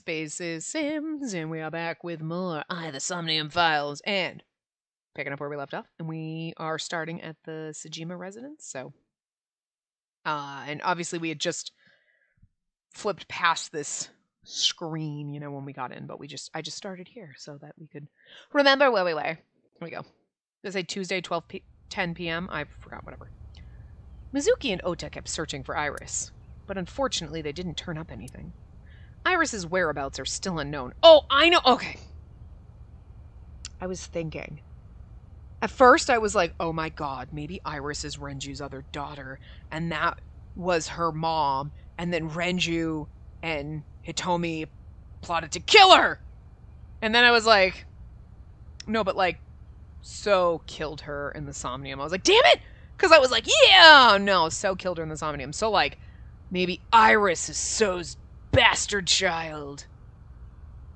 Spacey Sims, and we are back with more the Somnium Files, and picking up where we left off, and we are starting at the Sajima residence, so, and obviously we had just flipped past this screen, when we got in, but I just started here so that we could remember where we were. Here we go. Did I say Tuesday, 10 p.m.? I forgot, whatever. Mizuki and Ota kept searching for Iris, but unfortunately they didn't turn up anything. Iris's whereabouts are still unknown. Oh, I know. Okay. I was thinking. At first, I was like, oh my god, maybe Iris is Renju's other daughter, and that was her mom, and then Renju and Hitomi plotted to kill her! And then I was like, no, but So killed her in the Somnium. I was like, damn it! Because I was like, yeah! No, So killed her in the Somnium. So, maybe Iris is So's bastard child.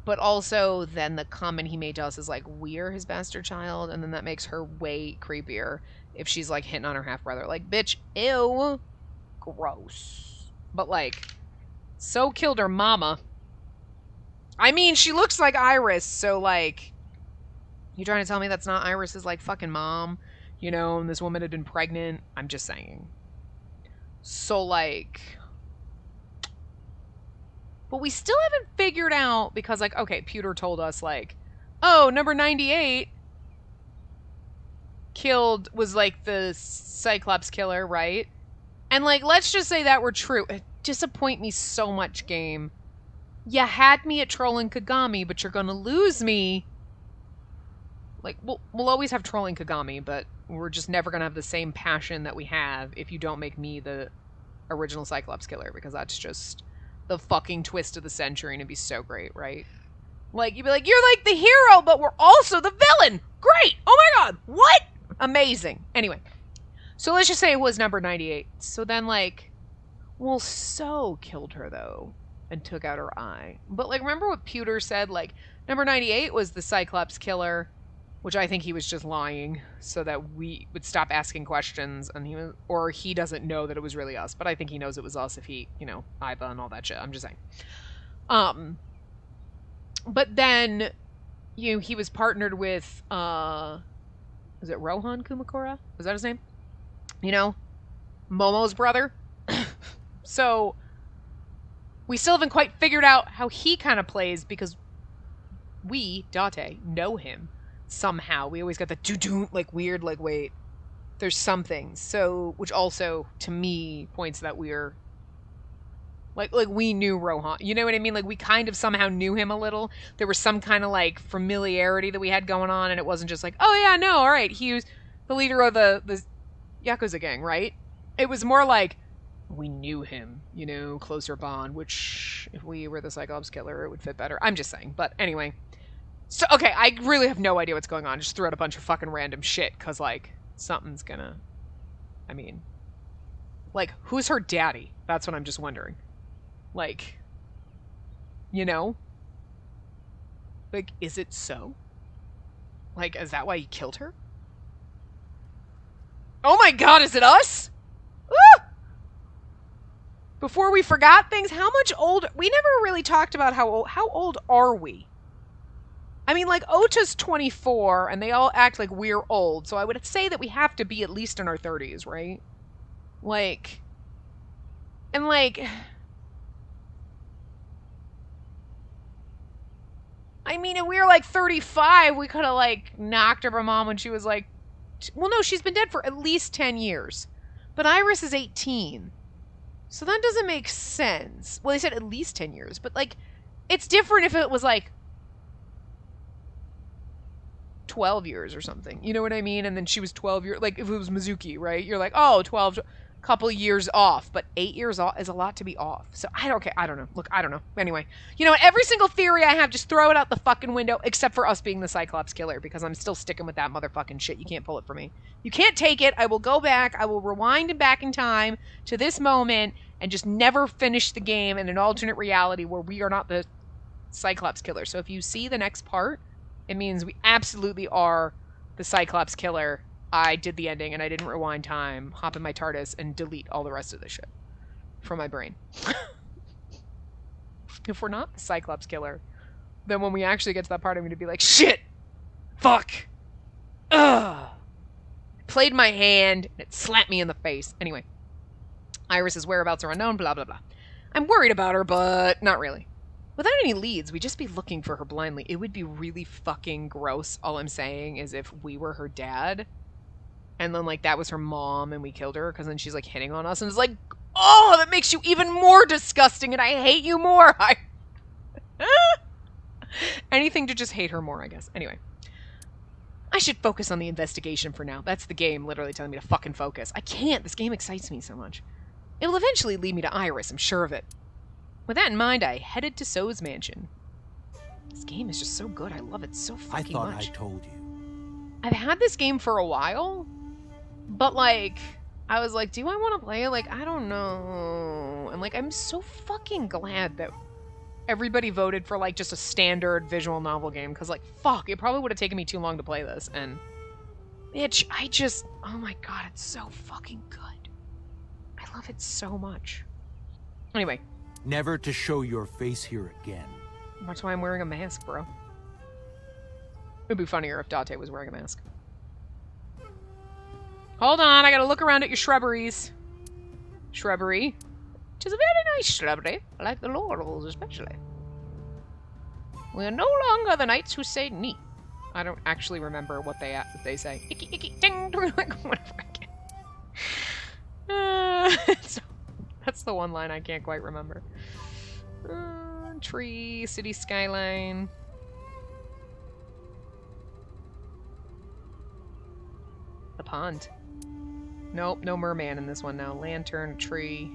But also, then the comment he made to us is we're his bastard child, and then that makes her way creepier if she's hitting on her half brother. Bitch, ew, gross. But So killed her mama. I mean, she looks like Iris, so you trying to tell me that's not Iris's fucking mom? And this woman had been pregnant? I'm just saying. So but we still haven't figured out, because, okay, Pewter told us, oh, number 98 was, the Cyclops killer, right? And, let's just say that were true. It disappoint me so much, game. You had me at trolling Kagami, but you're gonna lose me. We'll always have trolling Kagami, but we're just never gonna have the same passion that we have if you don't make me the original Cyclops killer, because that's just the fucking twist of the century, and it'd be so great, right? You'd be you're the hero, but we're also the villain! Great! Oh my god! What? Amazing. Anyway, so let's just say it was number 98. So then, well, So killed her, though, and took out her eye. But, remember what Pewter said? Number 98 was the Cyclops killer, which I think he was just lying so that we would stop asking questions, and he doesn't know that it was really us, but I think he knows it was us if he, Iva and all that shit. I'm just saying. But then, he was partnered with, was it Rohan Kumakura? Was that his name? Momo's brother. So, we still haven't quite figured out how he kind of plays, because we, Date, know him. Somehow. We always got the doo-doo, weird, wait, there's something. So, which also, to me, points that we're, we knew Rohan. You know what I mean? We kind of somehow knew him a little. There was some kind of, familiarity that we had going on, and it wasn't just oh yeah, no, alright, he was the leader of the Yakuza gang, right? It was more we knew him, closer bond, which, if we were the Cyclops killer, it would fit better. I'm just saying. But anyway. So, okay, I really have no idea what's going on. Just threw out a bunch of fucking random shit, because, something's gonna... I mean... who's her daddy? That's what I'm just wondering. Is it So? Is that why he killed her? Oh my god, is it us? Woo! Before we forgot things, how much older... We never really talked about how old are we? I mean, Ota's 24, and they all act like we're old, so I would say that we have to be at least in our 30s, right? And I mean, if we were 35, we could have knocked her mom when she was well, no, she's been dead for at least 10 years. But Iris is 18. So that doesn't make sense. Well, they said at least 10 years, but it's different if it was 12 years or something. You know what I mean? And then she was 12 years, if it was Mizuki, right? You're oh, 12, couple years off, but 8 years off is a lot to be off. So I don't know. Look, I don't know. Anyway, you know what? Every single theory I have, just throw it out the fucking window, except for us being the Cyclops killer, because I'm still sticking with that motherfucking shit. You can't pull it from me. You can't take it. I will go back. I will rewind and back in time to this moment and just never finish the game in an alternate reality where we are not the Cyclops killer. So if you see the next part, it means we absolutely are the Cyclops killer. I did the ending, and I didn't rewind time, hop in my TARDIS, and delete all the rest of the shit from my brain. If we're not the Cyclops killer, then when we actually get to that part, I'm going to be like, shit! Fuck! Ugh! Played my hand, and it slapped me in the face. Anyway. Iris's whereabouts are unknown, blah, blah, blah. I'm worried about her, but not really. Without any leads, we'd just be looking for her blindly. It would be really fucking gross. All I'm saying is if we were her dad, and then, like, that was her mom, and we killed her, because then she's, like, hitting on us, and it's like, oh, that makes you even more disgusting, and I hate you more. Anything to just hate her more, I guess. Anyway. I should focus on the investigation for now. That's the game literally telling me to fucking focus. I can't. This game excites me so much. It'll eventually lead me to Iris, I'm sure of it. With that in mind, I headed to So's mansion. This game is just so good. I love it so fucking much. I thought I told you. I've had this game for a while, but, like, I was like, do I want to play it? Like, I don't know. And, like, I'm so fucking glad that everybody voted for, like, just a standard visual novel game. Because, like, fuck, it probably would have taken me too long to play this. And, bitch, oh my god, it's so fucking good. I love it so much. Anyway. Never to show your face here again. That's why I'm wearing a mask, bro. It'd be funnier if Date was wearing a mask. Hold on, I gotta look around at your shrubberies. Shrubbery. Which is a very nice shrubbery. I like the laurels especially. We are no longer the knights who say neat. I don't actually remember what they say. Icky, icky, ding, ding, like whatever I can. That's the one line I can't quite remember. Tree, city skyline. The pond. Nope, no merman in this one now. Lantern, tree.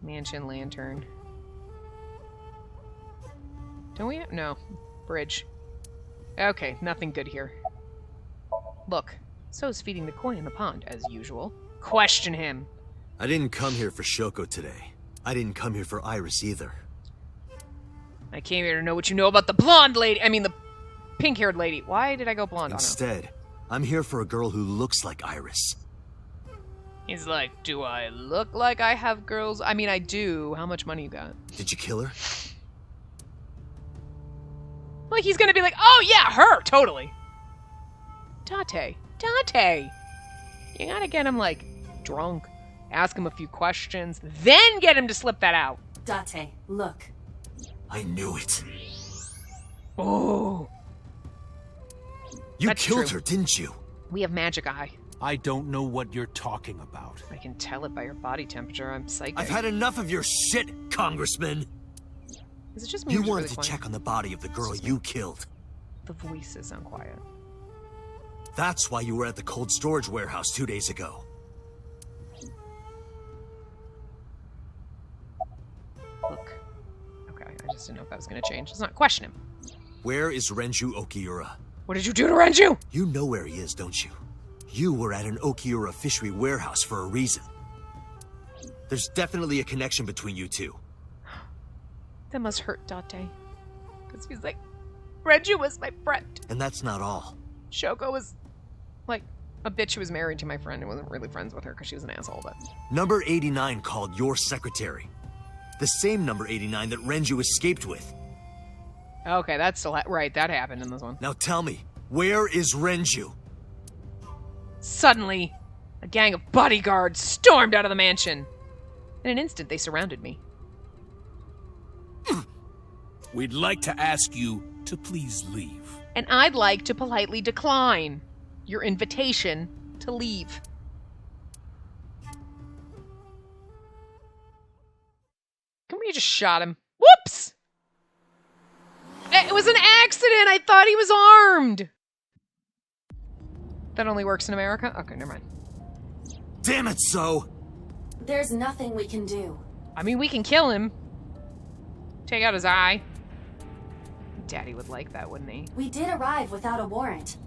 Mansion, lantern. Don't we have? No. Bridge. Okay, nothing good here. Look. So's feeding the koi in the pond, as usual. Question him. I didn't come here for Shoko today. I didn't come here for Iris either. I came here to know what you know about the blonde lady. I mean, the pink-haired lady. Why did I go blonde on her? Instead, I'm here for a girl who looks like Iris. He's like, do I look like I have girls? I mean, I do. How much money you got? Did you kill her? Like, he's gonna be like, oh yeah, her, totally. Date. You gotta get him, like, drunk. Ask him a few questions. Then get him to slip that out. Date, look. I knew it. Oh. You That's killed true. her, didn't you? We have magic eye. I don't know what you're talking about. I can tell it by your body temperature. I'm psychic. I've had enough of your shit, Congressman. Is it just me? You who's wanted really to quiet? check on the body of the girl you killed. The voices sound quiet. That's why you were at the cold storage warehouse 2 days ago. Look. Okay, I just didn't know if that was going to change. Let's not question him. Where is Renju Okiura? What did you do to Renju? You know where he is, don't you? You were at an Okiura fishery warehouse for a reason. There's definitely a connection between you two. That must hurt Date. Because he's like, Renju was my friend. And that's not all. Shoko was, like, a bitch who was married to my friend and wasn't really friends with her because she was an asshole, but... Number 89 called your secretary. The same number 89 that Renju escaped with. Okay, that's still... right, that happened in this one. Now tell me, where is Renju? Suddenly, a gang of bodyguards stormed out of the mansion. In an instant, they surrounded me. We'd like to ask you to please leave. And I'd like to politely decline your invitation to leave. Come here, you just shot him. Whoops! It was an accident! I thought he was armed! That only works in America? Okay, never mind. Damn it, So! There's nothing we can do. I mean, we can kill him. Take out his eye. Daddy would like that, wouldn't he? We did arrive without a warrant.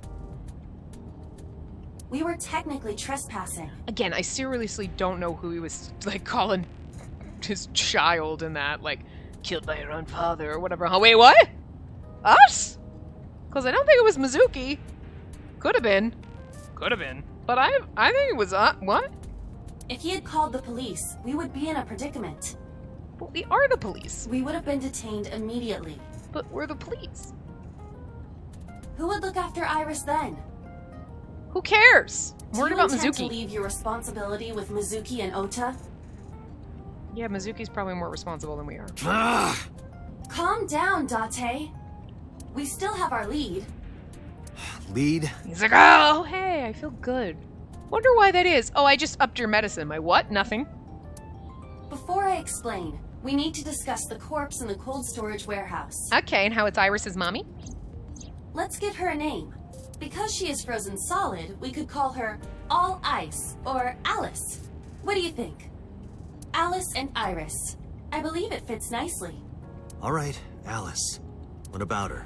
We were technically trespassing. Again, I seriously don't know who he was, like, calling his child in that, like, killed by your own father or whatever. Oh, wait, what? Us? Because I don't think it was Mizuki. Could have been. Could have been. But I think it was, what? If he had called the police, we would be in a predicament. But we are the police. We would have been detained immediately. But we're the police. Who would look after Iris then? Who cares? I'm Do worried you about intend to Mizuki. leave your responsibility with Mizuki and Ota? Yeah, Mizuki's probably more responsible than we are. Ah! Calm down, Date. We still have our lead. Lead? He's like, oh, hey, I feel good. Wonder why that is. Oh, I just upped your medicine. My what? Nothing. Before I explain, we need to discuss the corpse in the cold storage warehouse. Okay, and how it's Iris's mommy? Let's give her a name. Because she is frozen solid, we could call her All Ice or Alice. What do you think? Alice and Iris. I believe it fits nicely. All right, Alice. What about her?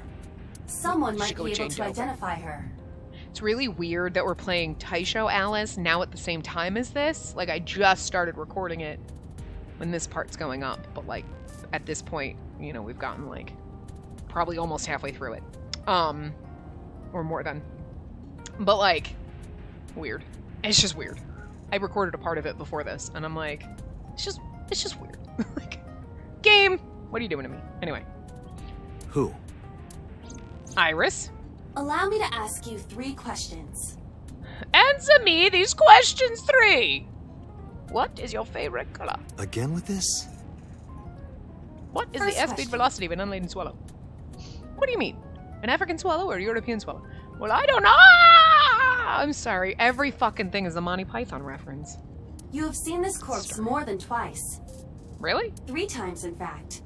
Someone might Should go be able change to over. identify her. It's really weird that we're playing Taisho Alice now at the same time as this. Like, I just started recording it when this part's going up. But, like, at this point, you know, we've gotten, like, probably almost halfway through it. Or more than. But, like, weird. It's just weird. I recorded a part of it before this, and I'm like, it's just weird. Like, game, what are you doing to me? Anyway. Who? Iris, Allow me to ask you 3 questions. answer me these questions 3. What is your favorite color? Again with this? What is First the airspeed question. velocity of an unladen swallow? What do you mean? An African swallow or a European swallow? Well, I don't know. I'm sorry. Every fucking thing is a Monty Python reference. You have seen this corpse more than twice. Really? 3 times, in fact.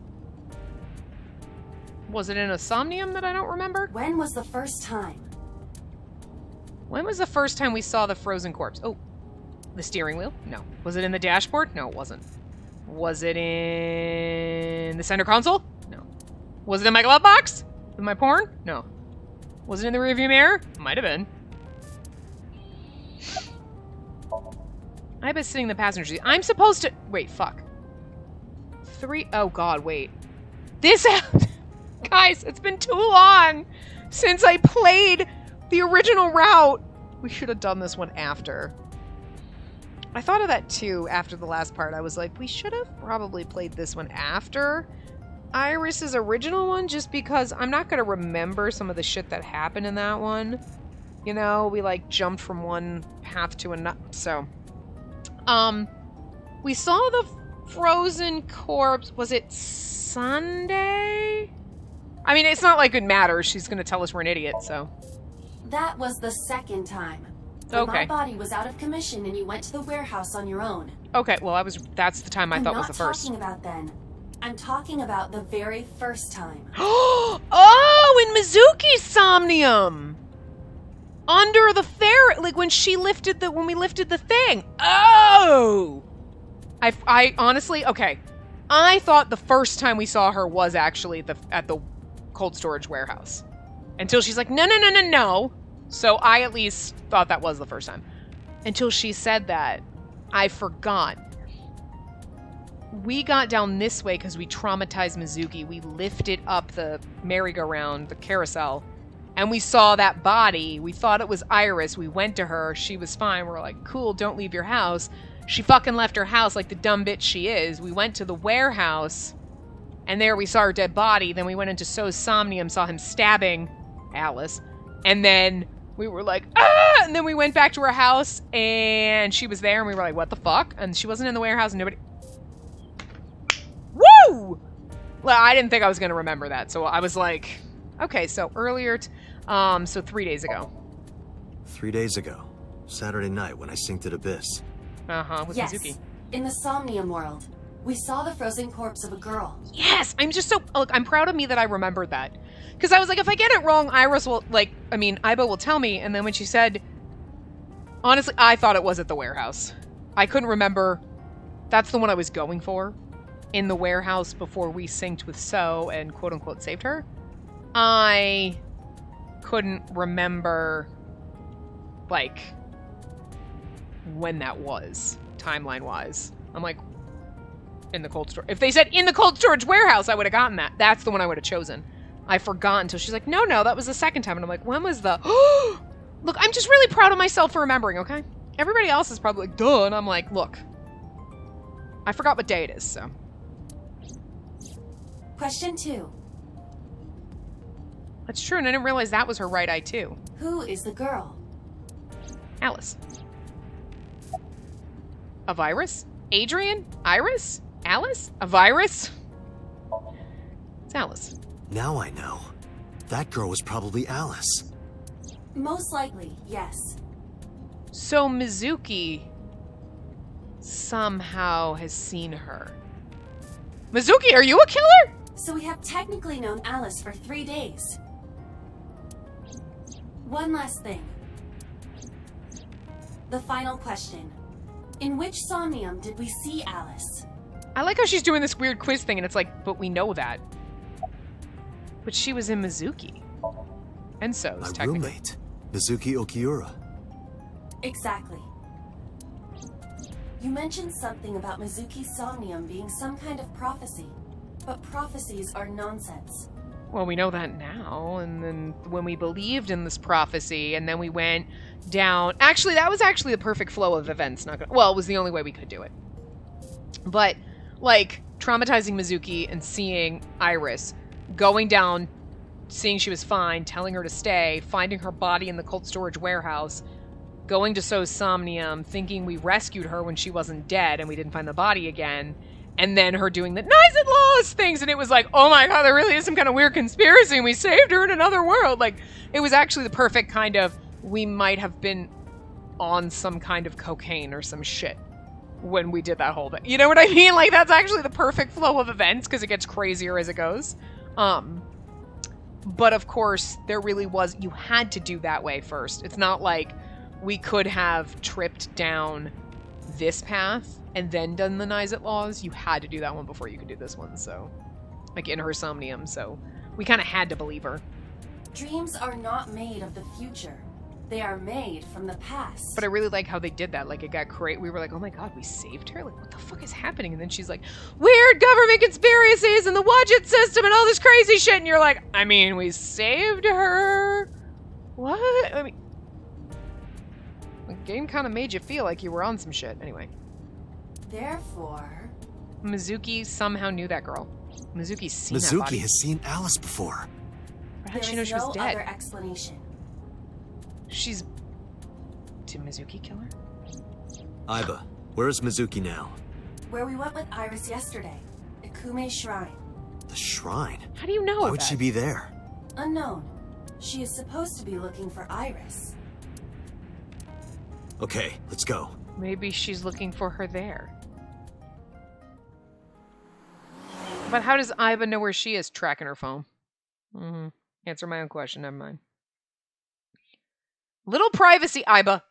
Was it in a Somnium that I don't remember? When was the first time? When was the first time we saw the frozen corpse? Oh, the steering wheel? No. Was it in the dashboard? No, it wasn't. Was it in the center console? No. Was it in my glove box? With my porn? No. Was it in the rearview mirror? Might have been. I've been sitting in the passenger seat. I'm supposed to... Wait, fuck. 3... Oh, God, wait. This... Guys, it's been too long since I played the original route. We should have done this one after. I thought of that, too, after the last part. I was like, we should have probably played this one after Iris's original one, just because I'm not going to remember some of the shit that happened in that one. You know, we, like, jumped from one path to another, so... We saw the frozen corpse. Was it Sunday? I mean, it's not like it matters. She's gonna tell us we're an idiot, so. That was the second time. When Okay. my body was out of commission and you went to the warehouse on your own. Okay, well, that's the time I I'm thought not was the first. talking about then. I'm talking about the very first time. Oh, in Mizuki's Somnium! Under the ferret, like when we lifted the thing. Oh! I honestly, okay. I thought the first time we saw her was actually at the cold storage warehouse. Until she's like, no. So I at least thought that was the first time. Until she said that, I forgot. We got down this way because we traumatized Mizuki. We lifted up the merry-go-round, the carousel, and we saw that body. We thought it was Iris. We went to her. She was fine. We're like, cool, don't leave your house. She fucking left her house like the dumb bitch she is. We went to the warehouse, and there we saw her dead body. Then we went into So's Somnium, saw him stabbing Alice, and then we were like, ah! And then we went back to her house, and she was there, and we were like, what the fuck? And she wasn't in the warehouse, and nobody... Woo! Well, I didn't think I was going to remember that, so I was like, okay, so earlier, so 3 days ago. 3 days ago. Saturday night when I synced at Abyss. Uh-huh, with Yes, Mizuki. in the Somnium world. We saw the frozen corpse of a girl. Yes! I'm just so... Look, I'm proud of me that I remembered that. Because I was like, if I get it wrong, Iris will, Aiba will tell me, and then when she said... Honestly, I thought it was at the warehouse. I couldn't remember... That's the one I was going for. In the warehouse before we synced with So and quote-unquote saved her. I couldn't remember, like, when that was, timeline-wise. I'm like, in the cold storage. If they said in the cold storage warehouse, I would have gotten that. That's the one I would have chosen. I forgot until she's like, no, that was the second time. And I'm like, when was the... Look, I'm just really proud of myself for remembering, okay? Everybody else is probably like, duh. And I'm like, look, I forgot what day it is, so. Question 2. That's true, and I didn't realize that was her right eye, too. Who is the girl? Alice. A virus? Adrian? Iris? Alice? A virus? It's Alice. Now I know. That girl was probably Alice. Most likely, yes. So Mizuki somehow has seen her. Mizuki, are you a killer? So we have technically known Alice for 3 days. One last thing. The final question. In which Somnium did we see Alice? I like how she's doing this weird quiz thing, and it's like, but we know that. But she was in Mizuki. And So's, My technically. roommate, Mizuki Okiura. Exactly. You mentioned something about Mizuki's Somnium being some kind of prophecy. But prophecies are nonsense. Well, we know that now, and then when we believed in this prophecy, and then we went down... Actually, that was actually the perfect flow of events. Well, it was the only way we could do it. But, like, traumatizing Mizuki and seeing Iris, going down, seeing she was fine, telling her to stay, finding her body in the cold storage warehouse, going to So's Somnium, thinking we rescued her when she wasn't dead and we didn't find the body again, and then her doing the nice and lawless things, and it was like, oh my god, there really is some kind of weird conspiracy, and we saved her in another world. Like, it was actually the perfect kind of, we might have been on some kind of cocaine or some shit when we did that whole thing. You know what I mean? Like, that's actually the perfect flow of events, because it gets crazier as it goes. But of course, there really was, you had to do that way first. It's not like we could have tripped down this path and then done the Nizet laws. You had to do that one before you could do this one, so. Like, in her Somnium, so. We kind of had to believe her. Dreams are not made of the future. They are made from the past. But I really like how they did that. Like, it got great. We were like, oh my god, we saved her? Like, what the fuck is happening? And then she's like, weird government conspiracies and the Wadget system and all this crazy shit. And you're like, I mean, we saved her? What? I mean, the game kind of made you feel like you were on some shit. Anyway. Therefore... Mizuki somehow knew that girl. Mizuki's seen that Mizuki body. has seen Alice before. How There did she know is she was no dead? other explanation. She's... Did Mizuki kill her? Aiba, where is Mizuki now? Where we went with Iris yesterday. Ikume Shrine. The shrine? How do you know Why of would that? she be there? Unknown. She is supposed to be looking for Iris. Okay, let's go. Maybe she's looking for her there. But how does Aiba know where she is tracking her phone? Answer my own question, never mind. Little privacy, Aiba.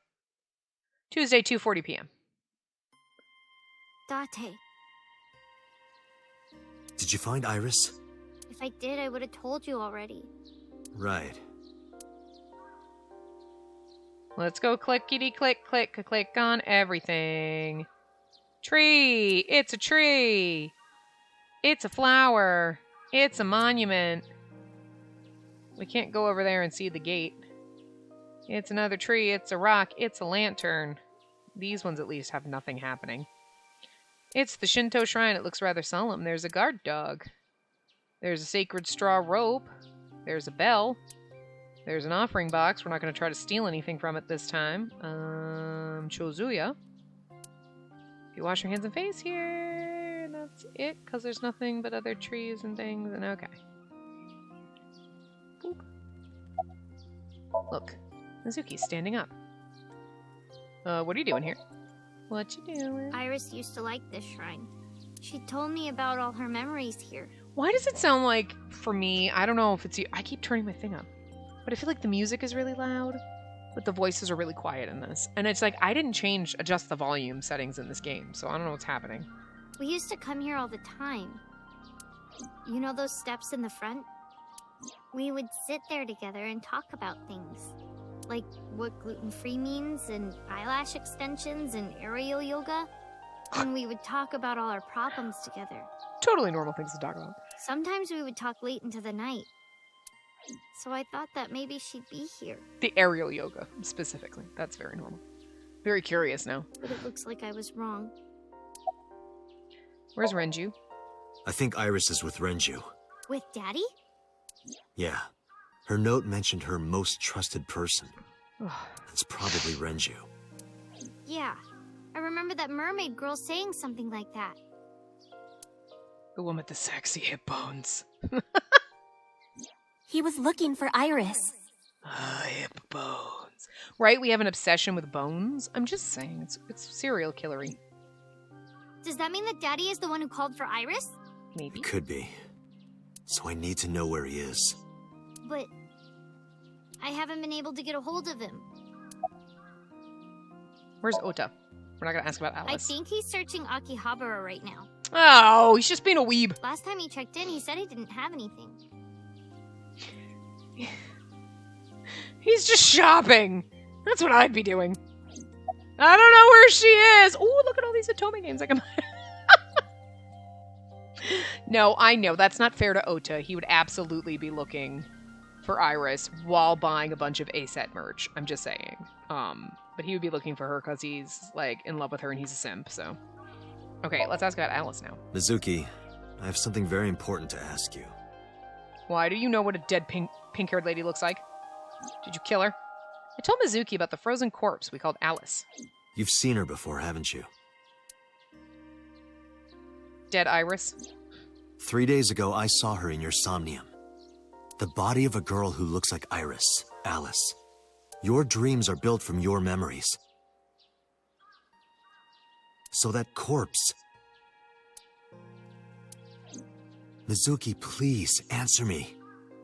Tuesday, 2:40 p.m. Date. Did you find Iris? If I did, I would have told you already. Right. Let's go clickety click, click, click on everything. Tree! It's a tree! It's a flower! It's a monument! We can't go over there and see the gate. It's another tree, it's a rock, it's a lantern. These ones at least have nothing happening. It's the Shinto shrine, it looks rather solemn. There's a guard dog. There's a sacred straw rope. There's a bell. There's an offering box. We're not going to try to steal anything from it this time. Chozuya. You wash your hands and face here. And that's it, because there's nothing but other trees and things, and okay. Boop. Look, Mizuki's standing up. What are you doing here? What you doing? Iris used to like this shrine. She told me about all her memories here. Why does it sound like, for me, I don't know if it's you, I keep turning my thing up, but I feel like the music is really loud, but the voices are really quiet in this. And it's like, I didn't adjust the volume settings in this game, so I don't know what's happening. We used to come here all the time. You know those steps in the front? We would sit there together and talk about things. Like what gluten-free means, and eyelash extensions, and aerial yoga. And we would talk about all our problems together. Totally normal things to talk about. Sometimes we would talk late into the night. So I thought that maybe she'd be here. The aerial yoga, specifically. That's very normal. Very curious now. But it looks like I was wrong. Where's Renju? I think Iris is with Renju. With Daddy? Yeah. Her note mentioned her most trusted person. It's probably Renju. Yeah. I remember that mermaid girl saying something like that. The one with the sexy hip bones. He was looking for Iris. Hip bones. Right? We have an obsession with bones? I'm just saying, it's serial killery. Does that mean that Daddy is the one who called for Iris? Maybe. It could be. So I need to know where he is. But I haven't been able to get a hold of him. Where's Ota? We're not gonna ask about Alice. I think he's searching Akihabara right now. Oh, he's just being a weeb. Last time he checked in, he said he didn't have anything. He's just shopping. That's what I'd be doing. I don't know where she is. Oh, look at all these Atome games I can buy. No, I know. That's not fair to Ota. He would absolutely be looking for Iris while buying a bunch of ASET merch. I'm just saying. But he would be looking for her because he's, like, in love with her and he's a simp, so. Okay, let's ask about Alice now. Mizuki, I have something very important to ask you. Why do you know what a dead pink-haired lady looks like? Did you kill her? I told Mizuki about the frozen corpse we called Alice. You've seen her before, haven't you? Dead Iris? 3 days ago, I saw her in your Somnium. The body of a girl who looks like Iris, Alice. Your dreams are built from your memories. So that corpse... Mizuki, please, answer me.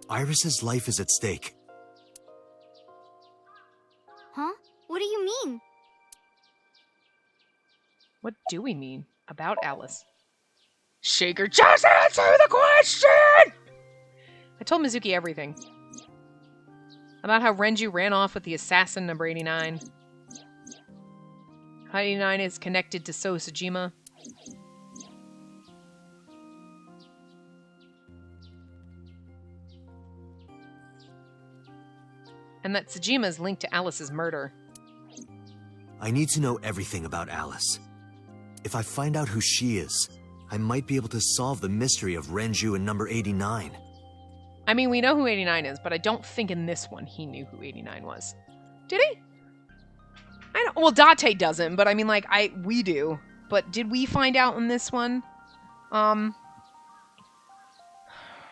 Iris's life is at stake. Huh? What do you mean? What do we mean about Alice? Shaker, just answer the question! I told Mizuki everything. About how Renju ran off with the assassin number 89. How 89 is connected to Sojima. And that Sojima is linked to Alice's murder. I need to know everything about Alice. If I find out who she is, I might be able to solve the mystery of Renju and number 89. I mean, we know who 89 is, but I don't think in this one he knew who 89 was. Did he? I don't. Well, Date doesn't, but I mean, like, we do. But did we find out in this one? I don't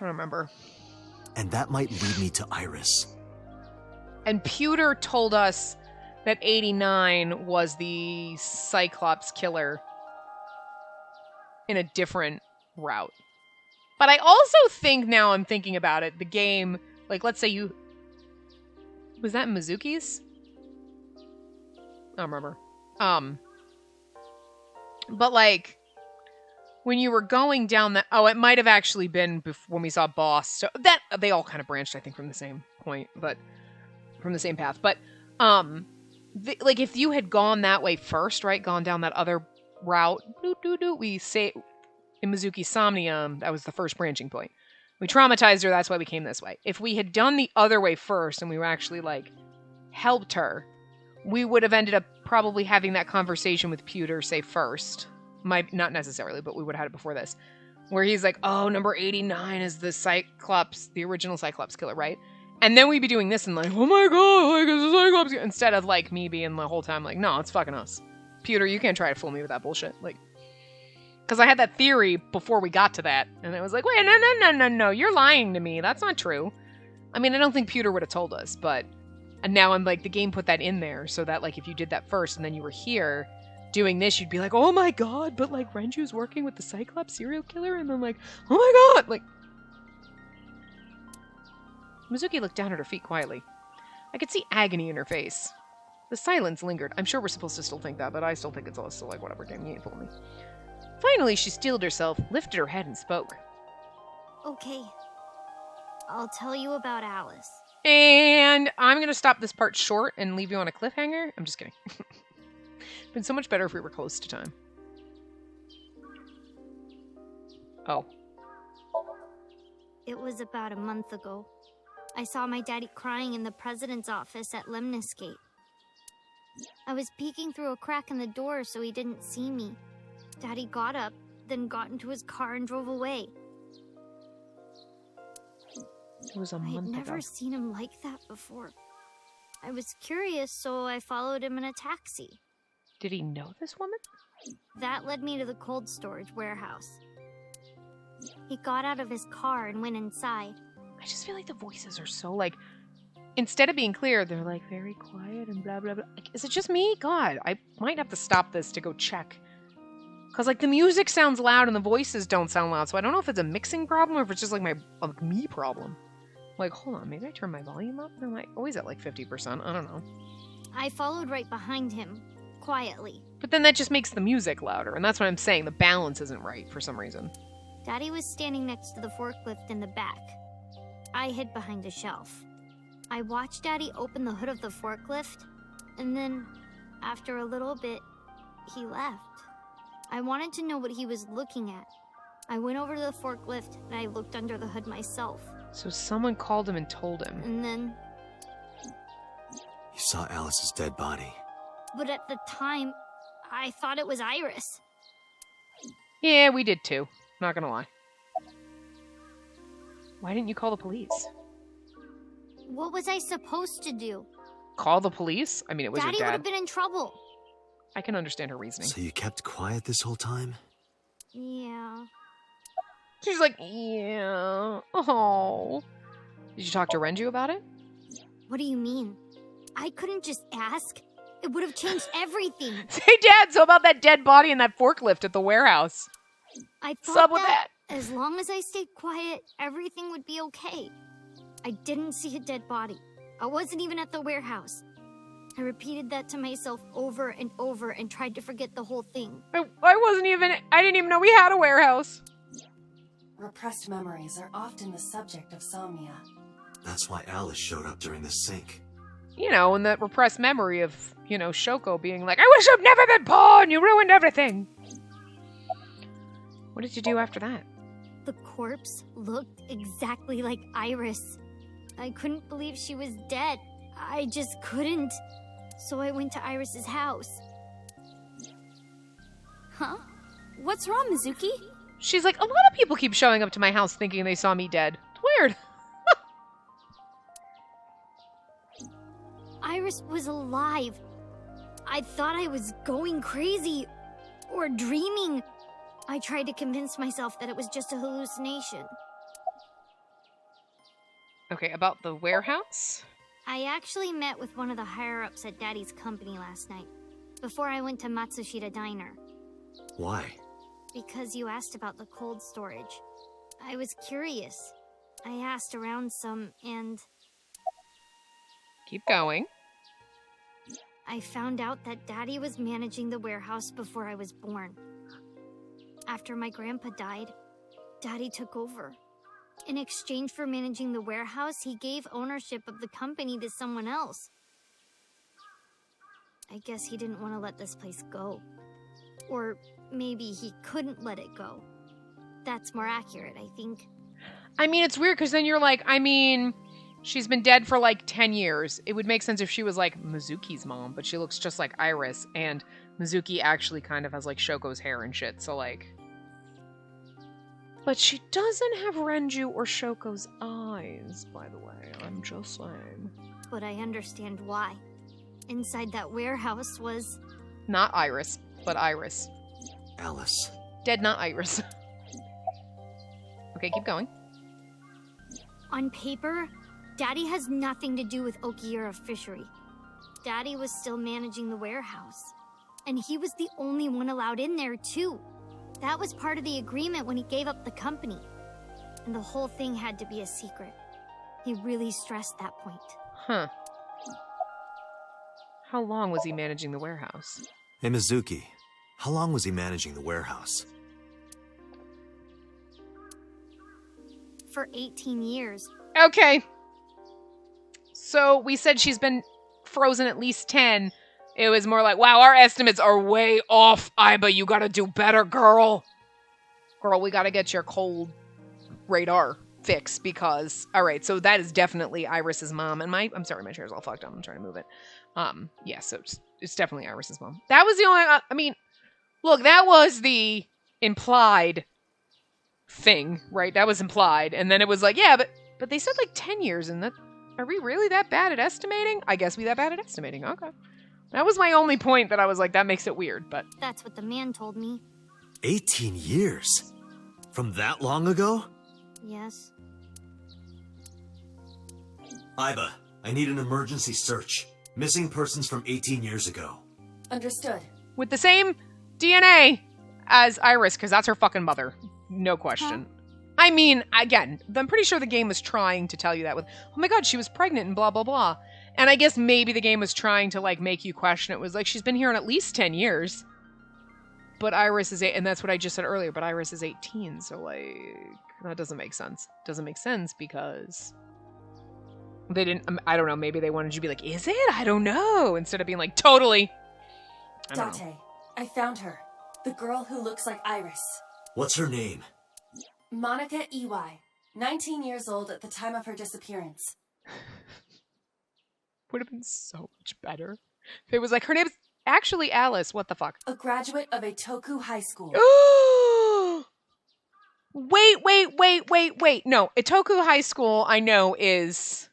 remember. And that might lead me to Iris. And Pewter told us that 89 was the Cyclops killer in a different route. But I also think, now I'm thinking about it, the game, like, let's say you... Was that Mizuki's? I don't remember. But, like, when you were going down that... Oh, it might have actually been when we saw Boss. So that they all kind of branched, I think, from the same point, but... From the same path. But, like, if you had gone that way first, right? Gone down that other route, we say... In Mizuki's Somnium, that was the first branching point. We traumatized her, that's why we came this way. If we had done the other way first and we were actually, like, helped her, we would have ended up probably having that conversation with Pewter, say, first. Not necessarily, but we would have had it before this. Where he's like, oh, number 89 is the Cyclops, the original Cyclops killer, right? And then we'd be doing this and like, oh my god, like, it's a Cyclops killer. Instead of, like, me being the whole time like, no, it's fucking us. Pewter, you can't try to fool me with that bullshit. Like... Because I had that theory before we got to that, and I was like, wait, no, you're lying to me. That's not true. I mean, I don't think Pewter would have told us, but... And now I'm like, the game put that in there, so that, like, if you did that first and then you were here doing this, you'd be like, oh my god, but, like, Renju's working with the Cyclops serial killer? And I'm like, oh my god! Like... Mizuki looked down at her feet quietly. I could see agony in her face. The silence lingered. I'm sure we're supposed to still think that, but I still think it's all still like, whatever, game, you ain't fooling me. Finally, she steeled herself, lifted her head, and spoke. Okay. I'll tell you about Alice. And I'm going to stop this part short and leave you on a cliffhanger. I'm just kidding. Been so much better if we were close to time. Oh. It was about a month ago. I saw my daddy crying in the president's office at Lemnis Gate. I was peeking through a crack in the door so he didn't see me. Daddy got up, then got into his car and drove away. It was a I'd month never ago. seen him like that before. I was curious, so I followed him in a taxi. Did he know this woman? That led me to the cold storage warehouse. He got out of his car and went inside. I just feel like the voices are so, like, instead of being clear, they're, like, very quiet and blah, blah, blah. Like, is it just me? God, I might have to stop this to go check. Because, like, the music sounds loud and the voices don't sound loud, so I don't know if it's a mixing problem or if it's just, like, me problem. Like, hold on, maybe I turn my volume up? I'm, like, always at, like, 50%. I don't know. I followed right behind him, quietly. But then that just makes the music louder, and that's what I'm saying. The balance isn't right for some reason. Daddy was standing next to the forklift in the back. I hid behind a shelf. I watched Daddy open the hood of the forklift, and then, after a little bit, he left. I wanted to know what he was looking at. I went over to the forklift, and I looked under the hood myself. So someone called him and told him. And then, You saw Alice's dead body. but at the time, I thought it was Iris. Yeah, we did too. Not gonna lie. Why didn't you call the police? What was I supposed to do? Call the police? I mean, it was Daddy your would have dad. been in trouble. I can understand her reasoning. So you kept quiet this whole time? Yeah. She's like, yeah. Oh. Did you talk to Renju about it? What do you mean? I couldn't just ask. It would have changed everything. Say, Dad, so about that dead body in that forklift at the warehouse. I What's thought up with that? as long as I stayed quiet, everything would be okay. I didn't see a dead body. I wasn't even at the warehouse. I repeated that to myself over and over and tried to forget the whole thing. I didn't even know we had a warehouse. Repressed memories are often the subject of somnia. That's why Alice showed up during the sync. You know, and that repressed memory of, you know, Shoko being like, I wish I'd never been born, you ruined everything. What did you do after that? The corpse looked exactly like Iris. I couldn't believe she was dead. I just couldn't. So I went to Iris's house. Huh? What's wrong, Mizuki? She's like, a lot of people keep showing up to my house thinking they saw me dead. It's weird. Iris was alive. I thought I was going crazy or dreaming. I tried to convince myself that it was just a hallucination. Okay, about the warehouse? I actually met with one of the higher-ups at Daddy's company last night, before I went to Matsushita Diner, Why? because you asked about the cold storage. I was curious. I asked around some, and Keep going. I found out that Daddy was managing the warehouse before I was born. After my grandpa died, Daddy took over. In exchange for managing the warehouse, he gave ownership of the company to someone else. I guess he didn't want to let this place go. Or maybe he couldn't let it go. That's more accurate, I think. I mean, it's weird because then you're like, I mean, she's been dead for like 10 years. It would make sense if she was like Mizuki's mom, but she looks just like Iris, and Mizuki actually kind of has like Shoko's hair and shit, so like... But she doesn't have Renju or Shoko's eyes, by the way. I'm just saying. But I understand why. Inside that warehouse was... Not Iris, but Iris. Alice. Dead, not Iris. Okay, keep going. On paper, Daddy has nothing to do with Okiura Fishery. Daddy was still managing the warehouse. And he was the only one allowed in there, too. That was part of the agreement when he gave up the company. And the whole thing had to be a secret. He really stressed that point. Huh. How long was he managing the warehouse? Hey, Mizuki. How long was he managing the warehouse? For 18 years. Okay. So we said she's been frozen at least 10. It was more like, wow, our estimates are way off. Iba, you gotta do better, girl. Girl, we gotta get your cold radar fixed because... Alright, so that is definitely Iris's mom. And I'm sorry, my chair's all fucked up. I'm trying to move it. Yeah, so it's definitely Iris's mom. That was the only... I mean, look, that was the implied thing, right? That was implied. And then it was like, yeah, but they said like 10 years, and that, are we really that bad at estimating? I guess we that bad at estimating. Okay. That was my only point that I was like, that makes it weird, but. That's what the man told me. 18 years? From that long ago? Yes. Iba, I need an emergency search. Missing persons from 18 years ago. Understood. With the same DNA as Iris, because that's her fucking mother. No question. Huh? I mean, again, I'm pretty sure the game was trying to tell you that with, oh my god, she was pregnant and blah, blah, blah. And I guess maybe the game was trying to, like, make you question it. It was like, she's been here in at least 10 years. But Iris is 8, and that's what I just said earlier, but Iris is 18, so, like, that doesn't make sense. Doesn't make sense because they didn't, I don't know, maybe they wanted you to be like, is it? I don't know. Instead of being like, totally. Date, I found her. The girl who looks like Iris. What's her name? Monica EY. 19 years old at the time of her disappearance. Would have been so much better. If it was like, her name's actually Alice. What the fuck? A graduate of Itoku High School. Wait. No, Itoku High School, I know, is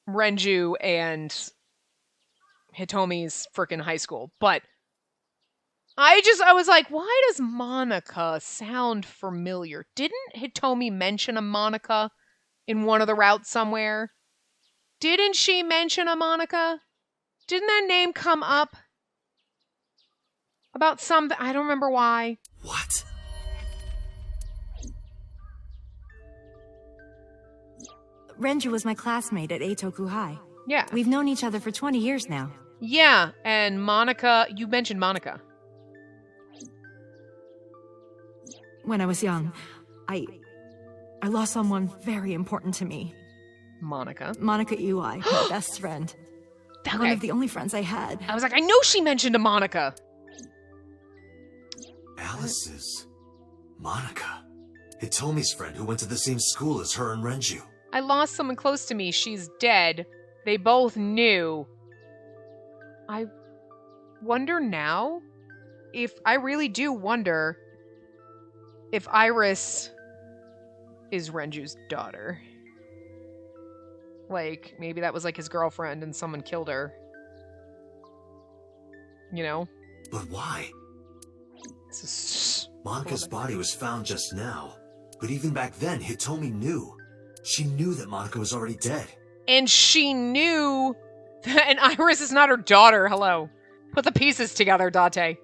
Renju and Hitomi's freaking high school. But I was like, why does Monica sound familiar? Didn't Hitomi mention a Monica in one of the routes somewhere? Didn't she mention a Monica? Didn't that name come up? About something, I don't remember why. What? Renju was my classmate at Eitoku High. Yeah. We've known each other for 20 years now. Yeah, and Monica, you mentioned Monica. When I was young, I lost someone very important to me. Monica. Monica UI, my best friend. Okay. One of the only friends I had. I was like, I know she mentioned a Monica. Alice is Monica. Hitomi's friend who went to the same school as her and Renju. I lost someone close to me. She's dead. They both knew. I wonder now if I really do wonder if Iris is Renju's daughter. Like, maybe that was like his girlfriend and someone killed her. You know? But why? Monica's body was found just now. But even back then, Hitomi knew. She knew that Monica was already dead. And she knew that, and Iris is not her daughter. Hello. Put the pieces together, Date.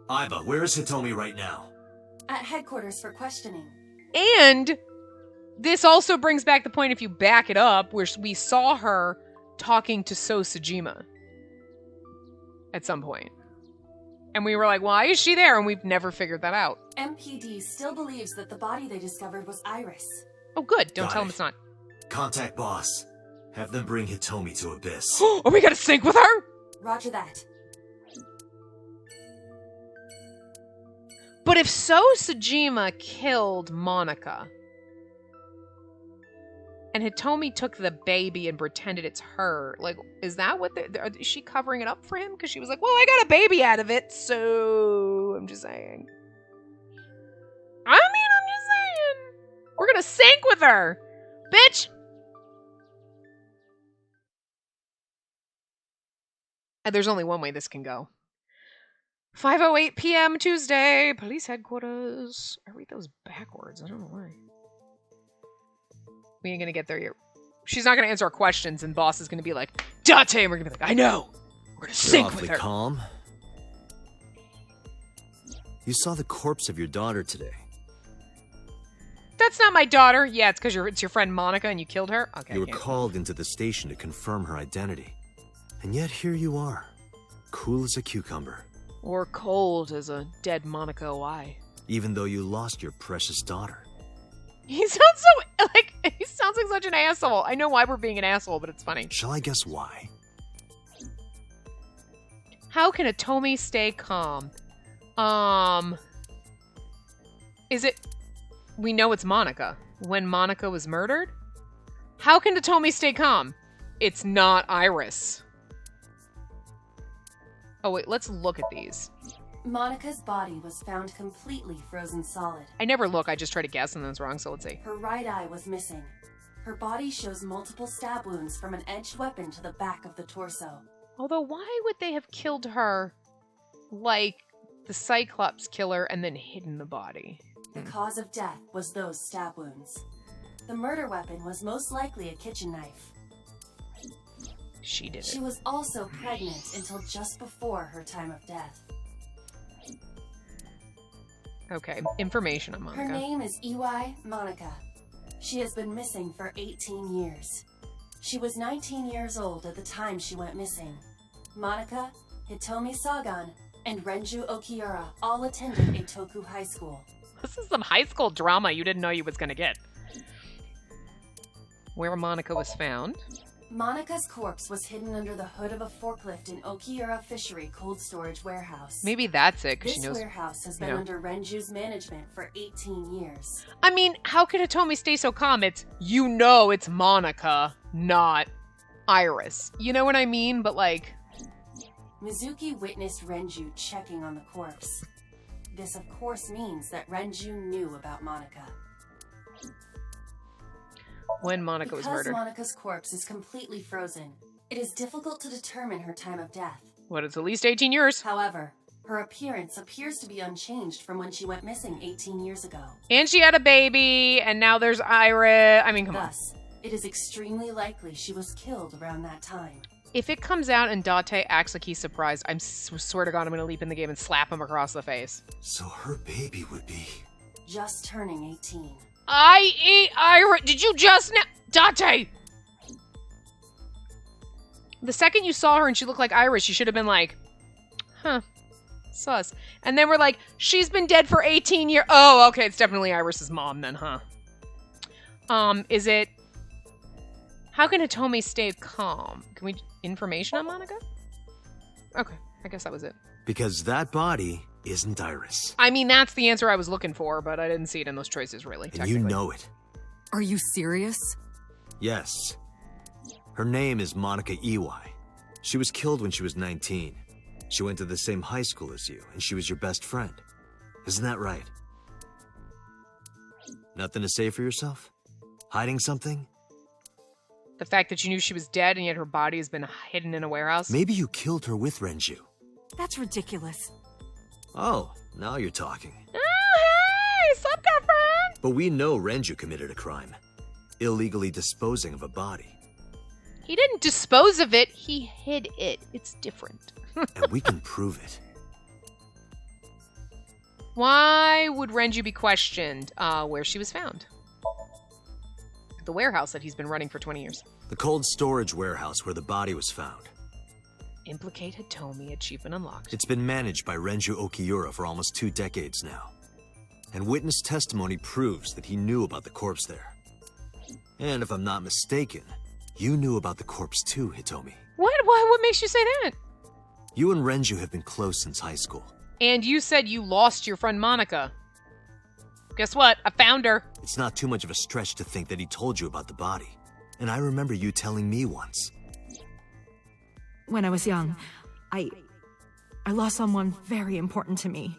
Iba, where is Hitomi right now? At headquarters for questioning. And this also brings back the point, if you back it up, where we saw her talking to So Sejima at some point. And we were like, why is she there? And we've never figured that out. MPD still believes that the body they discovered was Iris. Oh, good. Don't Got tell it. them it's not. Contact boss. Have them bring Hitomi to Abyss. Are we gonna sync with her? Roger that. But if So Sejima killed Monica, and Hitomi took the baby and pretended it's her, like, is that what is she covering it up for him? Because she was like, well, I got a baby out of it, so I'm just saying. I'm just saying. We're gonna sync with her, bitch. And there's only one way this can go. 5:08 p.m. Tuesday, police headquarters. I read those backwards. I don't know why. We ain't gonna get there yet. She's not gonna answer our questions, and boss is gonna be like, Date, and we're gonna be like, I know. We're gonna sync with her. Calm. You saw the corpse of your daughter today. That's not my daughter. Yeah, it's because it's your friend Monica, and you killed her. Okay. You were called into the station to confirm her identity. And yet here you are, cool as a cucumber. Or cold as a dead Monica OI. Even though you lost your precious daughter. He sounds he sounds like such an asshole. I know why we're being an asshole, but it's funny. Shall I guess why? How can Hitomi stay calm? Is it... We know it's Monica. When Monica was murdered? How can Hitomi stay calm? It's not Iris. Oh, wait, let's look at these. Monica's body was found completely frozen solid. I never look, I just try to guess and then it's wrong, so let's see. Her right eye was missing. Her body shows multiple stab wounds from an edged weapon to the back of the torso. Although, why would they have killed her like the Cyclops killer and then hidden the body? The cause of death was those stab wounds. The murder weapon was most likely a kitchen knife. She did She it. was also pregnant until just before her time of death. Okay, information on Monica. Her name is Iwai Monica. She has been missing for 18 years. She was 19 years old at the time she went missing. Monica, Hitomi Sagan, and Renju Okiura all attended Eitoku High School. This is some high school drama you didn't know you was gonna get. Where Monica was found. Monica's corpse was hidden under the hood of a forklift in Okiura Fishery cold storage warehouse. Maybe that's it, because This she knows. warehouse has been you know. under Renju's management for 18 years. I mean, how could Hitomi stay so calm? It's Monica, not Iris. You know what I mean? But like, Mizuki witnessed Renju checking on the corpse. This of course means that Renju knew about Monica. when Monica was Because murdered. Monica's corpse is completely frozen, it is difficult to determine her time of death. What, it's at least 18 years. However, her appearance appears to be unchanged from when she went missing 18 years ago. And she had a baby, and now there's Iris. I mean, come on. Thus, it is extremely likely she was killed around that time. If it comes out and Date acts like he's surprised, I swear to God, I'm going to leap in the game and slap him across the face. So her baby would be... Just turning 18. Iris, did you just Date! The second you saw her and she looked like Iris, you should have been like, huh, sus. And then we're like, she's been dead for 18 years. Oh, okay, it's definitely Iris's mom then, huh? Is it... How can Hitomi stay calm? Can we... Information on Monica? Okay, I guess that was it. Because that body isn't Iris. I mean, that's the answer I was looking for, but I didn't see it in those choices, really, And you know it. Are you serious? Yes. Her name is Monica Iwai. She was killed when she was 19. She went to the same high school as you, and she was your best friend. Isn't that right? Nothing to say for yourself? Hiding something? The fact that you knew she was dead and yet her body has been hidden in a warehouse? Maybe you killed her with Renju. That's ridiculous. Oh, now you're talking. Oh, hey! Sup, girlfriend? But we know Renju committed a crime. Illegally disposing of a body. He didn't dispose of it, he hid it. It's different. And we can prove it. Why would Renju be questioned where she was found? The warehouse that he's been running for 20 years. The cold storage warehouse where the body was found. Implicate Hitomi, achievement unlocked. It's been managed by Renju Okiura for almost 2 decades now. And witness testimony proves that he knew about the corpse there. And if I'm not mistaken, you knew about the corpse too, Hitomi. What? What makes you say that? You and Renju have been close since high school. And you said you lost your friend Monica. Guess what? I found her. It's not too much of a stretch to think that he told you about the body. And I remember you telling me once. When I was young, I lost someone very important to me.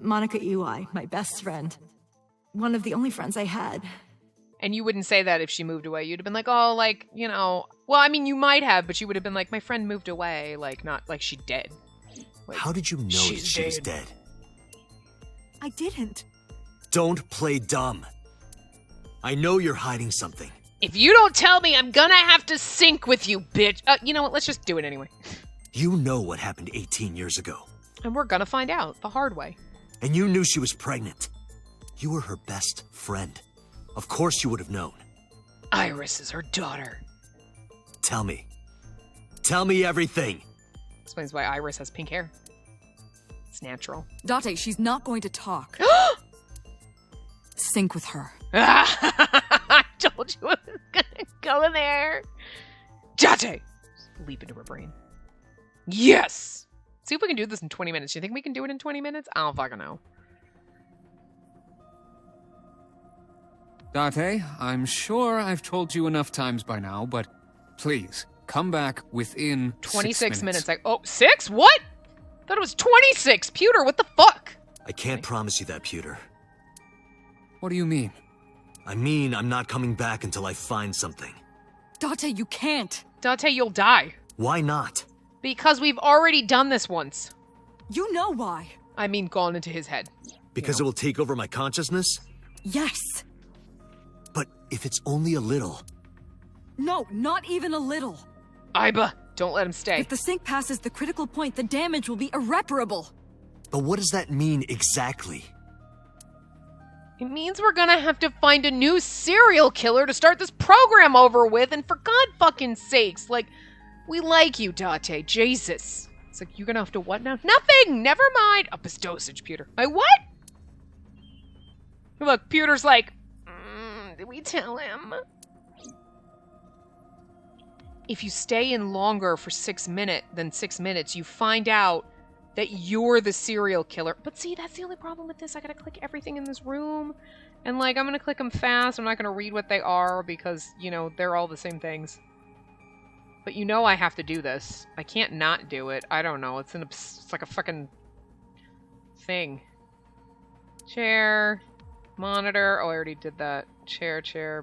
Monica Iwai, my best friend. One of the only friends I had. And you wouldn't say that if she moved away. You'd have been like, oh, like, you know. Well, I mean, you might have, but you would have been like, my friend moved away. Like, not like she dead. Like, How did you know that she's she was dead. dead? I didn't. Don't play dumb. I know you're hiding something. If you don't tell me, I'm gonna have to sync with you, bitch. You know what? Let's just do it anyway. You know what happened 18 years ago. And we're gonna find out the hard way. And you knew she was pregnant. You were her best friend. Of course you would have known. Iris is her daughter. Tell me. Tell me everything. Explains why Iris has pink hair. It's natural. Date, she's not going to talk. Sync with her. I told you I was gonna go there. Date! Leap into her brain. Yes! See if we can do this in 20 minutes. You think we can do it in 20 minutes? I don't fucking know. Date, I'm sure I've told you enough times by now, but please, come back within 26 6 minutes. Like, oh, 6? What? thought it was 26! Pewter, what the fuck? I can't promise you that, Pewter. What do you mean? I mean, I'm not coming back until I find something. Date, you can't. Date, you'll die. Why not? Because we've already done this once. You know why. I mean, gone into his head. Because it will take over my consciousness? Yes. But if it's only a little... No, not even a little. Iba, don't let him stay. If the sync passes the critical point, the damage will be irreparable. But what does that mean exactly? It means we're gonna have to find a new serial killer to start this program over with, and for God fucking sakes, like, we like you, Date. Jesus. It's like, you're gonna have to what now? Nothing! Never mind! Up his dosage, Pewter. My what? Look, Pewter's like, did we tell him? If you stay in longer for 6 minutes, you find out that you're the serial killer. But see, that's the only problem with this. I gotta click everything in this room. And, like, I'm gonna click them fast. I'm not gonna read what they are because, you know, they're all the same things. But you know I have to do this. I can't not do it. I don't know. It's like a fucking thing. Chair. Monitor. Oh, I already did that. Chair.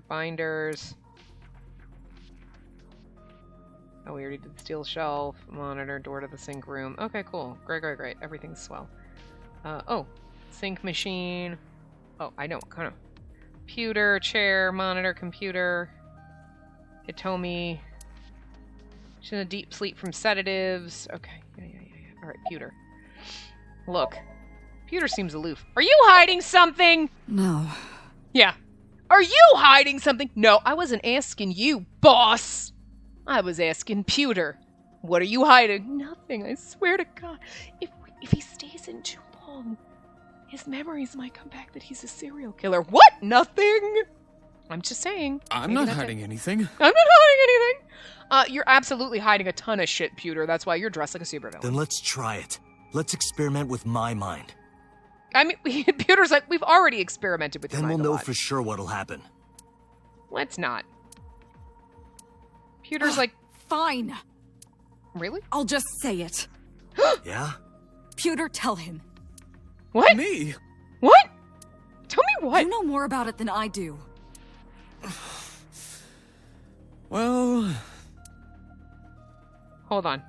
Binders. Oh, we already did steel shelf, monitor, door to the sink room. Okay, cool. Great. Everything's swell. Oh, sink machine. Oh, I know. Kind of. Computer, chair, monitor, computer. Hitomi. She's in a deep sleep from sedatives. Okay. Yeah. Alright, Pewter. Look. Pewter seems aloof. Are you hiding something? No. Yeah. Are you hiding something? No, I wasn't asking you, boss. I was asking Pewter. What are you hiding? Nothing, I swear to God. If he stays in too long, his memories might come back that he's a serial killer. What? Nothing? I'm just saying. I'm not hiding anything. I'm not hiding anything. You're absolutely hiding a ton of shit, Pewter. That's why you're dressed like a supervillain. Then let's try it. Let's experiment with my mind. I mean, Pewter's like, we've already experimented with your Then mind we'll a know lot. for sure what'll happen. Let's not. Pewter's like, Fine. really? I'll just say it. Yeah? Pewter, tell him. What? Me? What? Tell me what? You know more about it than I do. Well... Hold on.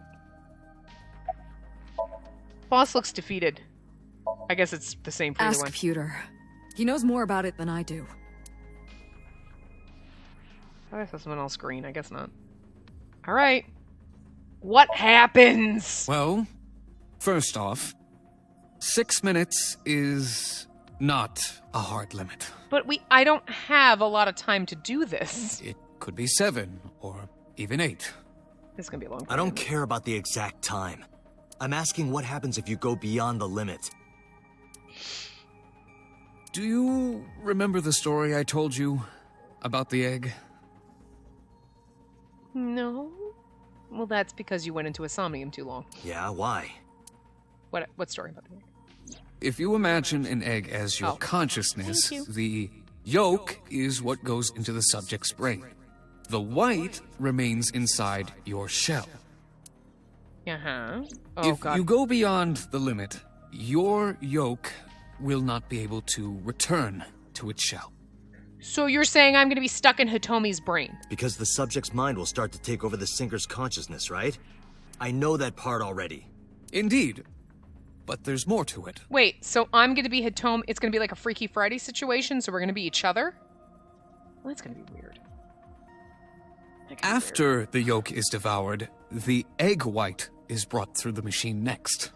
Boss looks defeated. I guess it's the same for either Ask one. Pewter. He knows more about it than I do. I guess someone else green. I guess not. All right. What happens? Well, first off, 6 minutes is not a hard limit. But I don't have a lot of time to do this. It could be 7 or even 8. This is gonna be a long. I don't care about the exact time. I'm asking what happens if you go beyond the limit. Do you remember the story I told you about the egg? No. Well, that's because you went into a Somnium too long. Yeah, why? What story about the egg? If you imagine an egg as your consciousness, Thank you. the yolk is what goes into the subject's brain. The white remains inside your shell. Uh-huh. Oh, If God. you go beyond the limit, your yolk will not be able to return to its shell. So you're saying I'm gonna be stuck in Hitomi's brain? Because the subject's mind will start to take over the sinker's consciousness, right? I know that part already. Indeed. But there's more to it. Wait, so I'm gonna be Hitomi. It's gonna be like a Freaky Friday situation, so we're gonna be each other? Well, that's gonna be weird. That could be After the yolk is devoured, the egg white is brought through the machine next.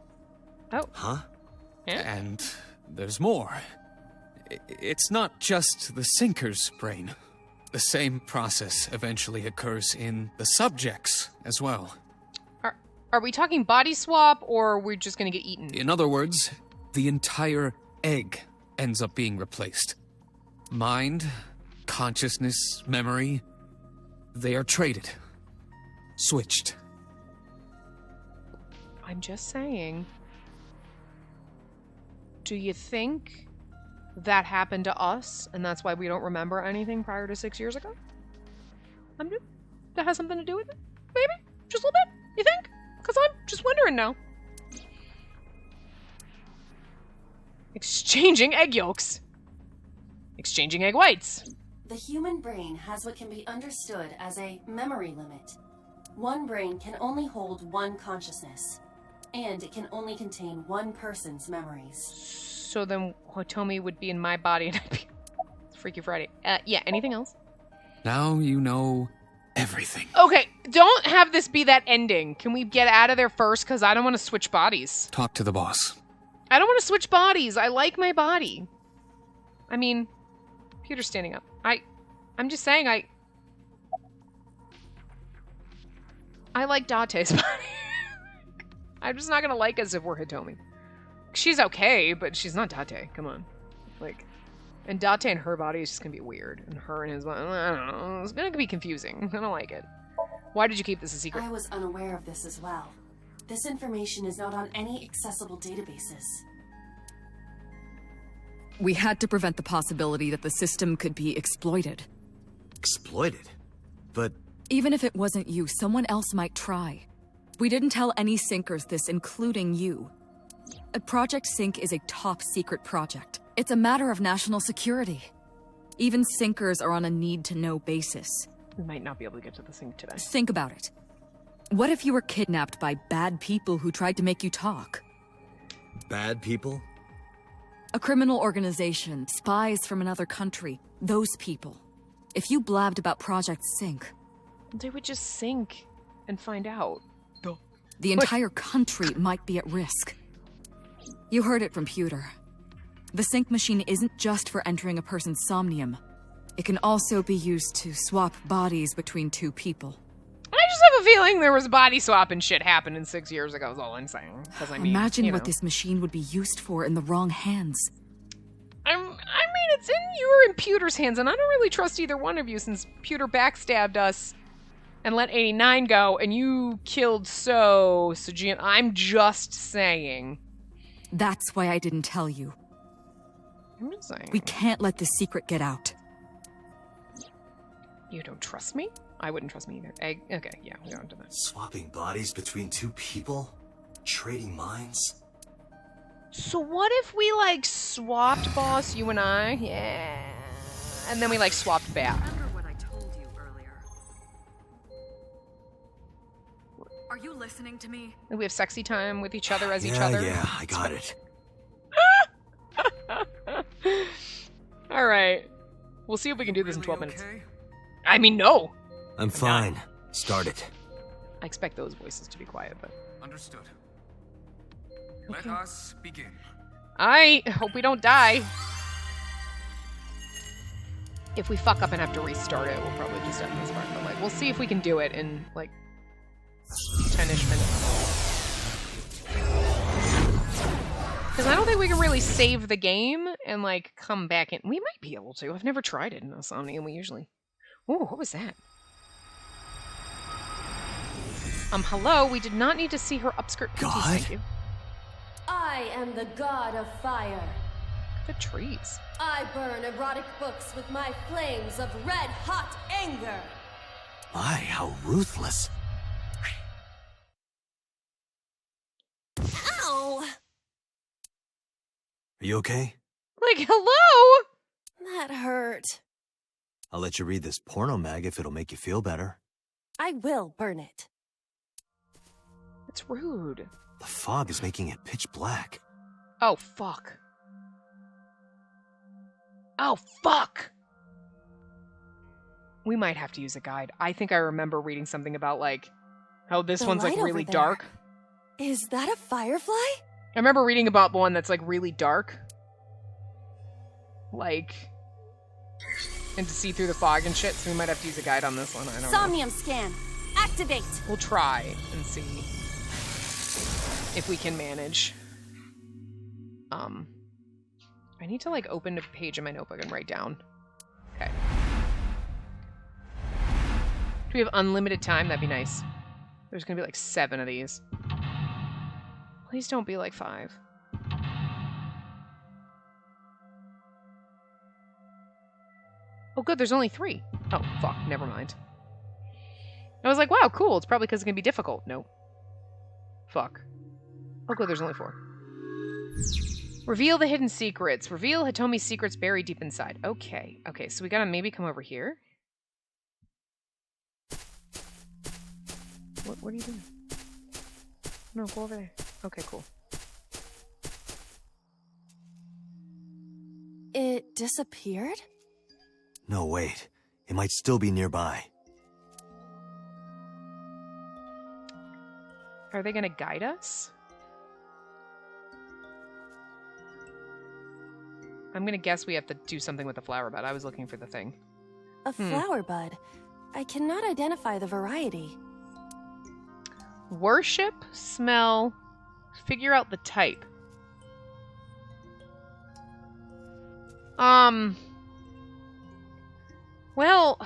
weird. Oh, Huh? yeah. And there's more. It's not just the sinker's brain. The same process eventually occurs in the subject's as well. Are we talking body swap, or are we just gonna get eaten? In other words, the entire egg ends up being replaced. Mind, consciousness, memory, they are traded. Switched. I'm just saying. Do you think that happened to us, and that's why we don't remember anything prior to 6 years ago? That has something to do with it? Maybe? Just a little bit? You think? Because I'm just wondering now. Exchanging egg yolks. Exchanging egg whites. The human brain has what can be understood as a memory limit. One brain can only hold one consciousness, and it can only contain one person's memories. So then Hitomi would be in my body and I'd be... It's Freaky Friday. Yeah, anything else? Now you know everything. Okay, don't have this be that ending. Can we get out of there first? Because I don't want to switch bodies. Talk to the boss. I don't want to switch bodies. I like my body. I mean, Peter's standing up. I'm just saying I like Date's body. I'm just not gonna like us if we're Hitomi. She's okay, but she's not Date. Come on. Like, and Date and her body is just gonna be weird. And her and his body, I don't know. It's gonna be confusing. I don't like it. Why did you keep this a secret? I was unaware of this as well. This information is not on any accessible databases. We had to prevent the possibility that the system could be exploited. Exploited? But Even if it wasn't you, someone else might try. We didn't tell any Syncers this, including you. Project Sync is a top-secret project. It's a matter of national security. Even Syncers are on a need-to-know basis. We might not be able to get to the sync today. Think about it. What if you were kidnapped by bad people who tried to make you talk? bad people? A criminal organization, spies from another country, those people. If you blabbed about Project Sync, They would just sync and find out. the entire country might be at risk. You heard it from Pewter. The sync machine isn't just for entering a person's somnium. It can also be used to swap bodies between two people. I just have a feeling there was body swap and shit happening 6 years ago is all I'm saying. Because I mean, Imagine you what know. this machine would be used for in the wrong hands. I mean, it's in your and Pewter's hands, and I don't really trust either one of you since Pewter backstabbed us and let 89 go, and you killed Sujin. I'm just saying. That's why I didn't tell you. I'm just saying. We can't let this secret get out. You don't trust me? I wouldn't trust me either. Okay, yeah, we don't do that. Swapping bodies between two people? Trading minds? So what if we, like, swapped, boss, you and I? Yeah. And then we, like, swapped back. Remember what I told you earlier. Are you listening to me? And we have sexy time with each other as each Yeah, other. yeah, I got it. All right. We'll see if we can do this in 12 Really minutes. okay? I mean, no. I'm fine. Start it. I expect those voices to be quiet, but... Understood. Okay. Let us begin. I hope we don't die. If we fuck up and have to restart it, we'll probably just end this part. But, like, we'll see if we can do it in, like, 10-ish minutes. Because I don't think we can really save the game and, like, come back in. We might be able to. I've never tried it in Somnium. We usually... Ooh, what was that? Hello? We did not need to see her upskirt panties, God? thank you. I am the god of fire. The trees. I burn erotic books with my flames of red-hot anger. My, how ruthless. Ow! Are you okay? Like, hello? That hurt. I'll let you read this porno mag if it'll make you feel better. I will burn it. It's rude. The fog is making it pitch black. Oh, fuck. Oh, fuck! We might have to use a guide. I think I remember reading something about, like, how this The one's, like, light really over there. dark. Is that a firefly? I remember reading about one that's, like, really dark. Like... And to see through the fog and shit, so we might have to use a guide on this one. I don't know. Somnium scan. Activate. We'll try and see if we can manage. I need to, like, open a page in my notebook and write down. Okay. Do we have unlimited time? That'd be nice. There's gonna be, like, 7 of these. Please don't be, like, 5. Oh, good, there's only 3. Oh, fuck, never mind. I was like, wow, cool, it's probably because it's gonna be difficult. Nope. Fuck. Oh, good, there's only 4. Reveal the hidden secrets. Reveal Hitomi's secrets buried deep inside. Okay. Okay, so we gotta maybe come over here. What are you doing? No, go over there. Okay, cool. It disappeared? No, wait. It might still be nearby. Are they gonna guide us? I'm gonna guess we have to do something with the flower bud. I was looking for the thing. A flower bud. I cannot identify the variety. Worship, smell, figure out the type. Well,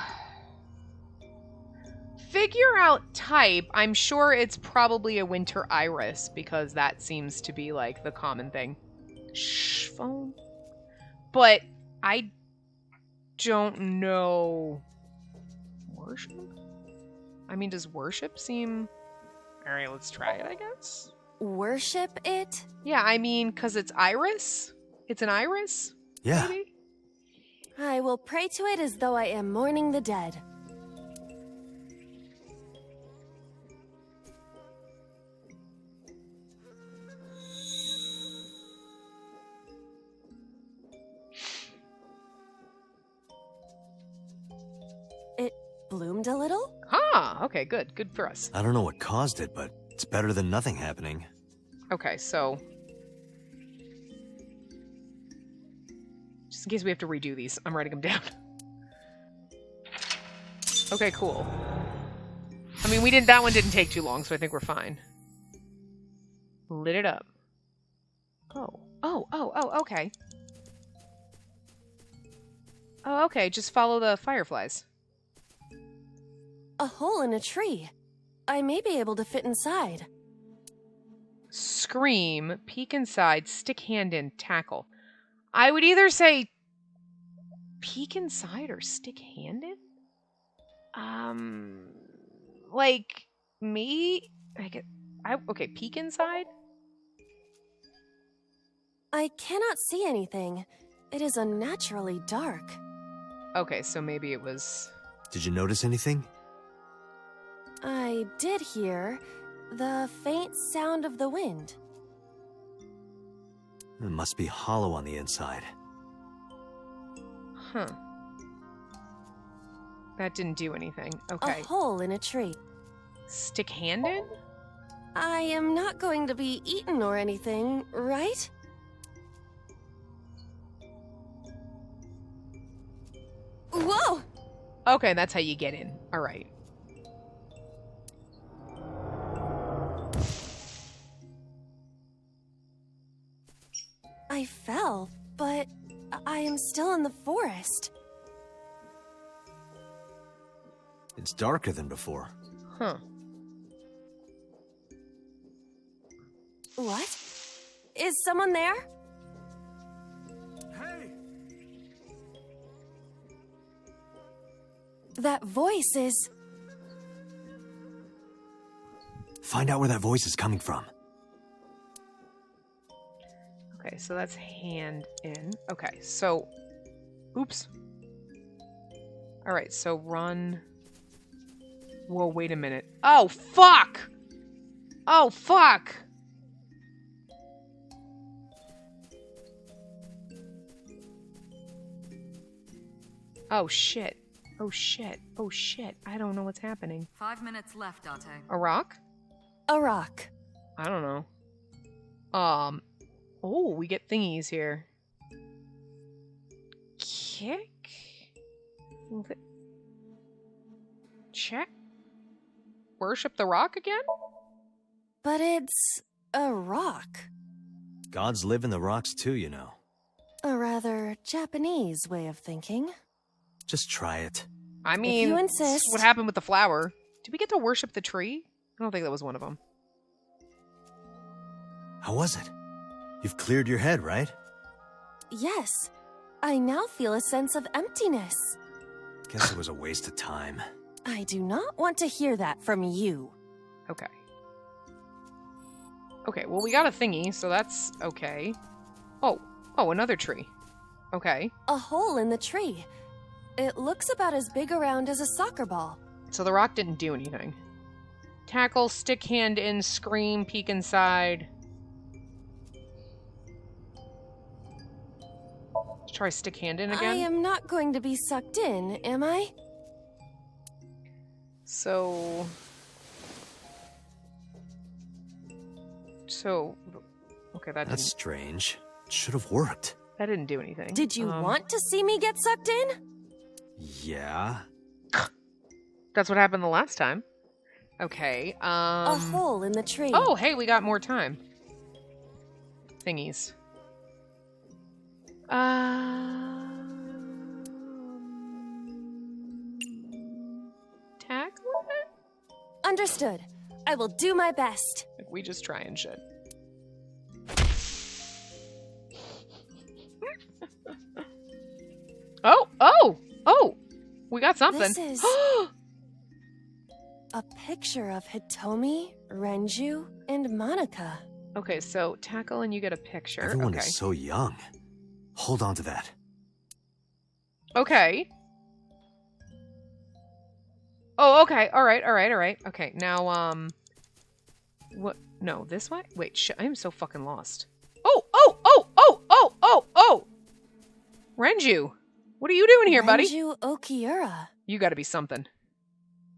figure out type. I'm sure it's probably a winter iris because that seems to be like the common thing. Shh, phone. But I don't know. Worship? I mean, does worship seem... Alright, let's try it, I guess. Worship it? Yeah, I mean, because it's iris? It's an iris? Yeah. Maybe? I will pray to it as though I am mourning the dead. It bloomed a little? Ah, okay, good. Good for us. I don't know what caused it, but it's better than nothing happening. Okay, so... Just in case we have to redo these, I'm writing them down. Okay, cool. I mean, that one didn't take too long, so I think we're fine. Lit it up. Oh, okay. Oh, okay, just follow the fireflies. A hole in a tree. I may be able to fit inside. Scream, peek inside, stick hand in, tackle. I would either say peek inside or stick hand in? Like, me? Okay, peek inside? I cannot see anything. It is unnaturally dark. Okay, so maybe it was... Did you notice anything? I did hear the faint sound of the wind. It must be hollow on the inside. Huh. That didn't do anything. Okay. A hole in a tree. Stick hand in? I am not going to be eaten or anything, right? Whoa! Okay, that's how you get in. Alright. I fell, but I am still in the forest. It's darker than before. Huh. What? Is someone there? Hey! That voice is... Find out where that voice is coming from. Okay, so that's hand in. Okay, so... Oops. Alright, so run... Whoa, wait a minute. Oh, fuck! Oh, fuck! Oh, shit. Oh, shit. Oh, shit. I don't know what's happening. 5 minutes left, Date. A rock? a rock. I don't know. Oh, we get thingies here. Kick? Check? Worship the rock again? But it's a rock. Gods live in the rocks too, you know. A rather Japanese way of thinking. Just try it. I mean, you this is insist. what happened with the flower. Did we get to worship the tree? I don't think that was one of them. How was it? You've cleared your head, right? Yes. I now feel a sense of emptiness. Guess it was a waste of time. I do not want to hear that from you. Okay. Okay, well, we got a thingy, so that's okay. Oh, another tree. Okay. A hole in the tree. It looks about as big around as a soccer ball. So the rock didn't do anything. Tackle, stick hand in, scream, peek inside. Let's try stick hand in again. I am not going to be sucked in, am I? So, okay, That's strange. It should have worked. that didn't do anything. Did you want to see me get sucked in? Yeah? That's what happened the last time. Okay. A hole in the tree. Oh, hey, we got more time. Thingies. Tackle it? Understood. I will do my best. We just try and shit. Oh! We got something. This is a picture of Hitomi, Renju, and Monica. Okay, so tackle and you get a picture. Everyone okay. is so young. Hold on to that. Okay. Oh, okay. All right. Okay, now, what? No, this way? Wait, shit, I am so fucking lost. Oh! Renju! What are you doing here, buddy? Renju Okiura. You gotta be something.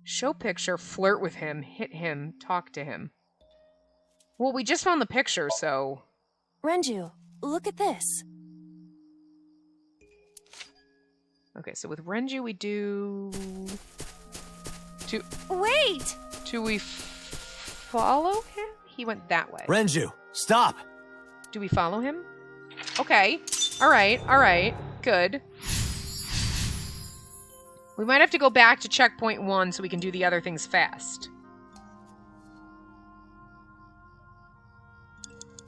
Show picture, flirt with him, hit him, talk to him. Well, we just found the picture, so... Renju, look at this. Okay, so with Renju we do... Wait! Do we follow him? He went that way. Renju, stop! Do we follow him? Okay. Alright. Good. We might have to go back to checkpoint 1 so we can do the other things fast.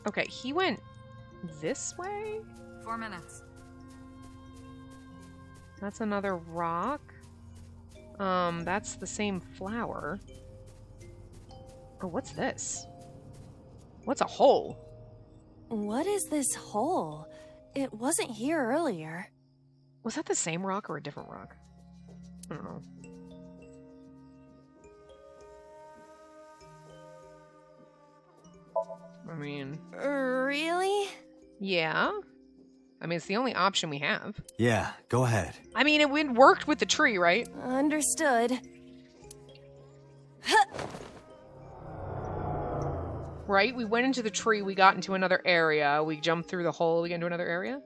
Okay, he went this way? 4 minutes. That's another rock. That's the same flower. Oh, what's this? What's a hole? What is this hole? It wasn't here earlier. Was that the same rock or a different rock? I don't know. I mean... Really? Yeah. I mean, it's the only option we have. Yeah, go ahead. I mean, it worked with the tree, right? Understood. Right? We went into the tree, we got into another area, we jumped through the hole, we get into another area?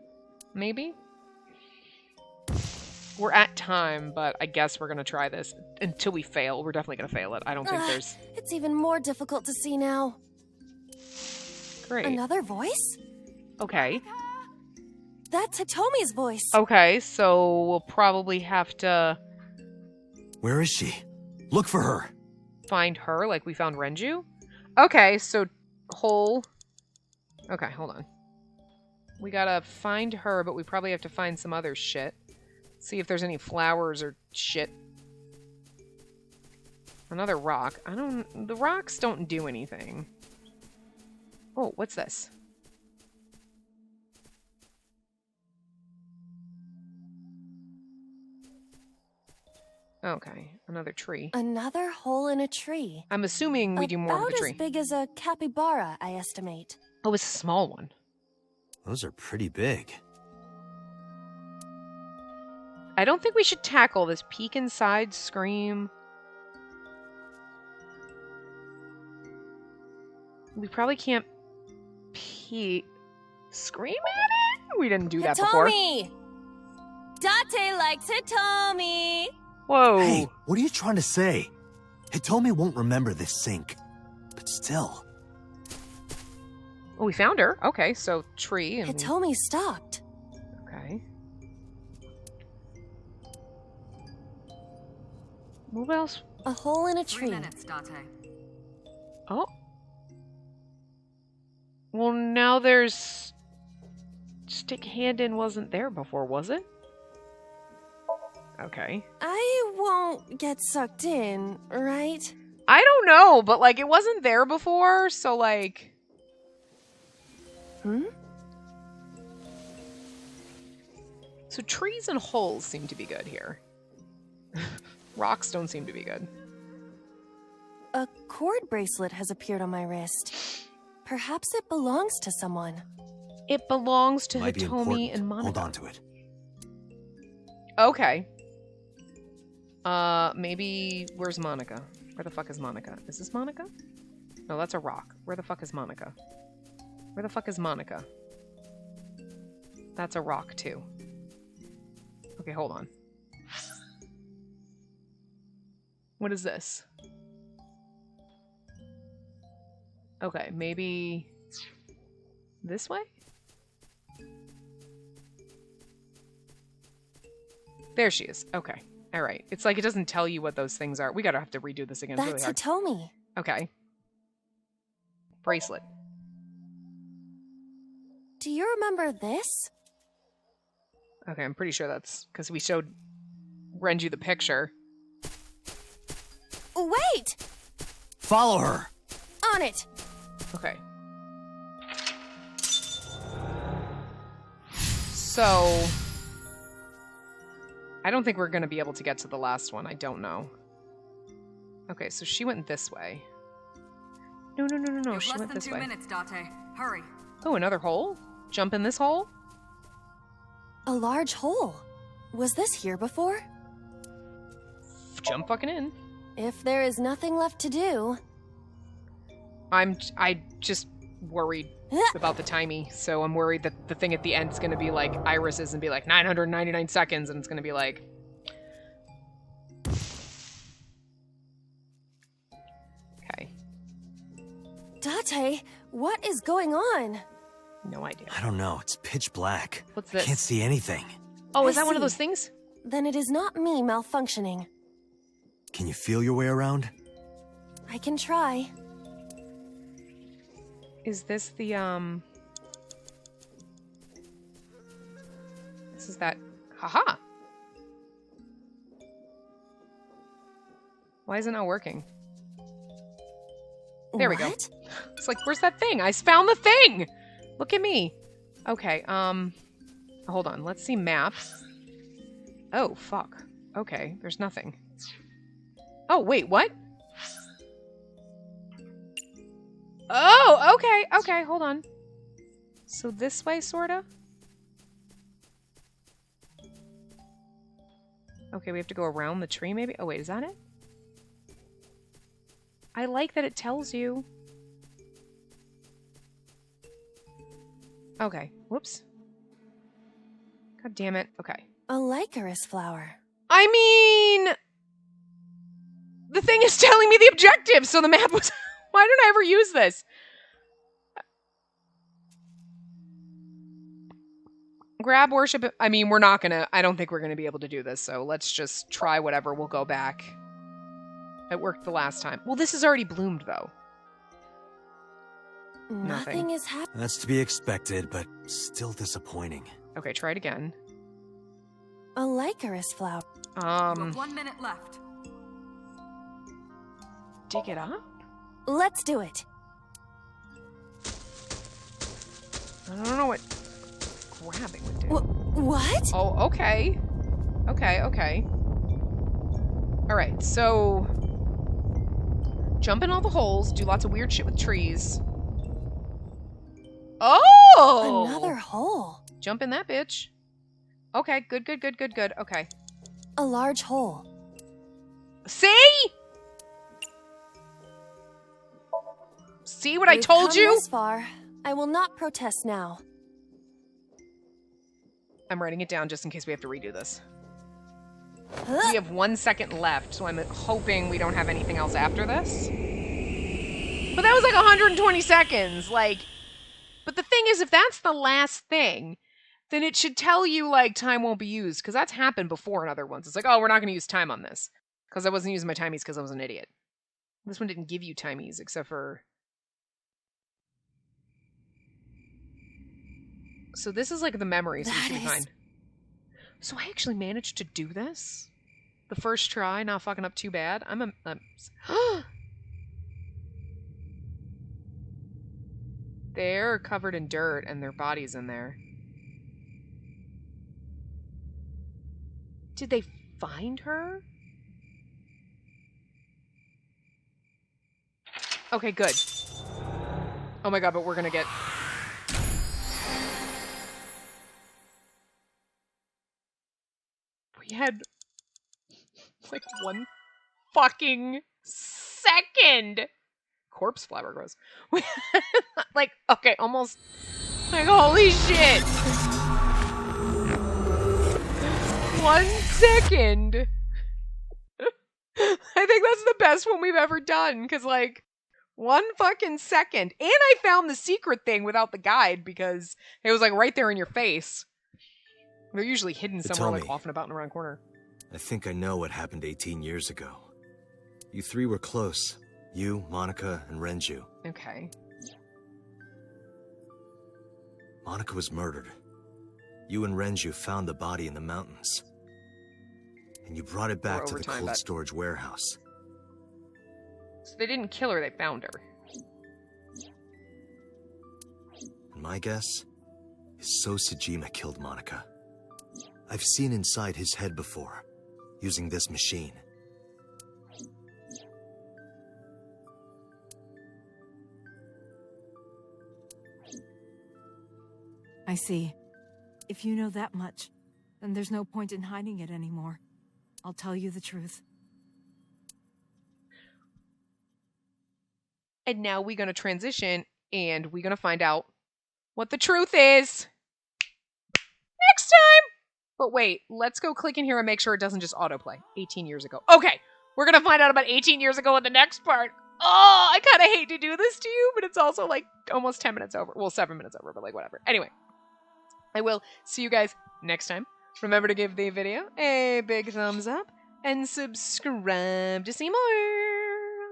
Maybe? We're at time, but I guess we're gonna try this. Until we fail, we're definitely gonna fail it. I don't think there's... It's even more difficult to see now. Great. Another voice? Okay. That's Hitomi's voice. Okay, so we'll probably have to... Where is she? Look for her. Find her like we found Renju? Okay, so hole... Okay, hold on. We gotta find her, but we probably have to find some other shit. See if there's any flowers or shit. Another rock. The rocks don't do anything. Oh, what's this? Okay, another tree. Another hole in a tree. I'm assuming we do more with the tree. About as big as a capybara, I estimate. Oh, it's a small one. Those are pretty big. I don't think we should tackle this. Peek inside, scream. We probably can't peek. Scream at it? We didn't do that before. Hitomi! Date likes Hitomi! Whoa. Hey, what are you trying to say? Hitomi won't remember this sink. But still. Oh, we found her. Okay, so tree. And Hitomi stopped. Okay. What else? A hole in a 3 tree. minutes, Date. Oh. Well, now there's... Stick hand in wasn't there before, was it? Okay. I won't get sucked in, right? I don't know, but, like, it wasn't there before, so, like... So trees and holes seem to be good here. Rocks don't seem to be good. A cord bracelet has appeared on my wrist. Perhaps it belongs to someone. It belongs to Might be Hitomi important. and Monica. Hold on to it. Okay. Maybe... Where's Monica? Where the fuck is Monica? Is this Monica? No, that's a rock. Where the fuck is Monica? Where the fuck is Monica? That's a rock, too. Okay, hold on. What is this? Okay, maybe... this way? There she is. Okay. All right. It's like it doesn't tell you what those things are. We gotta have to redo this again. It's really That's hard. Hitomi. Okay. Bracelet. Do you remember this? Okay, I'm pretty sure that's because we showed Renju the picture. Wait! Follow her! On it! Okay. So... I don't think we're going to be able to get to the last one. I don't know. Okay, so she went this way. No, You have she less went than this 2 way. minutes, Date. Hurry. Oh, another hole? Jump in this hole? A large hole. Was this here before? Jump fucking in. If there is nothing left to do... I just worried about the timey, so I'm worried that the thing at the end is going to be like irises and be like 999 seconds, and it's going to be like... Okay. Date, what is going on? No idea. I don't know. It's pitch black. What's I this? can't see anything. Oh, is I that one of see. those things? Then it is not me malfunctioning. Can you feel your way around? I can try. Is this the, This is that... Haha! Why isn't it working? There we go. What? It's like, where's that thing? I found the thing! Look at me. Okay, hold on. Let's see map. Oh, fuck. Okay, there's nothing. Oh, wait, what? Oh, okay, hold on. So this way, sorta? Okay, we have to go around the tree, maybe? Oh, wait, is that it? I like that it tells you. Okay, whoops. God damn it. Okay. A licorice flower. I mean... The thing is telling me the objective, so the map was... Why don't I ever use this? Grab, worship... I mean, we're not gonna... I don't think we're gonna be able to do this, so let's just try whatever. We'll go back. It worked the last time. Well, this is already bloomed, though. Nothing is happening. That's to be expected, but still disappointing. Okay, try it again. A licorice flower. You have 1 minute left. Dig it up? Let's do it. I don't know what grabbing would do. What? Oh, okay. Okay. Alright, so... Jump in all the holes, do lots of weird shit with trees. Oh! Another hole. Jump in that bitch. Okay, good. Okay. A large hole. See? See what I We've told come you? This far. I will not protest now. I'm writing it down just in case we have to redo this. Huh? We have 1 second left, so I'm hoping we don't have anything else after this. But that was like 120 seconds, like... But the thing is, if that's the last thing, then it should tell you, like, time won't be used, because that's happened before in other ones. It's like, oh, we're not going to use time on this, because I wasn't using my timies because I was an idiot. This one didn't give you timies, except for... So this is, like, the memory, so we should be fine. So I actually managed to do this? The first try, not fucking up too bad? I'm They're covered in dirt and their body's in there. Did they find her? Okay, good. Oh my god, but we're gonna get... We had... like 1 fucking second! Corpse flower grows. Like, okay, almost... Like, holy shit! 1 second! I think that's the best one we've ever done, because, like, 1 fucking second. And I found the secret thing without the guide, because it was, like, right there in your face. They're usually hidden But somewhere, tell like, me, off and about in the round corner. I think I know what happened 18 years ago. You 3 were close. You, Monica, and Renju. Okay. Monica was murdered. You and Renju found the body in the mountains. And you brought it back to the cold storage warehouse. So they didn't kill her, they found her. And my guess is So Sejima killed Monica. I've seen inside his head before, using this machine. I see. If you know that much, then there's no point in hiding it anymore. I'll tell you the truth. And now we're going to transition, and we're going to find out what the truth is next time. But wait, let's go click in here and make sure it doesn't just autoplay. 18 years ago. Okay, we're going to find out about 18 years ago in the next part. Oh, I kind of hate to do this to you, but it's also like almost 10 minutes over. Well, 7 minutes over, but like whatever. Anyway, I will see you guys next time. Remember to give the video a big thumbs up and subscribe to see more.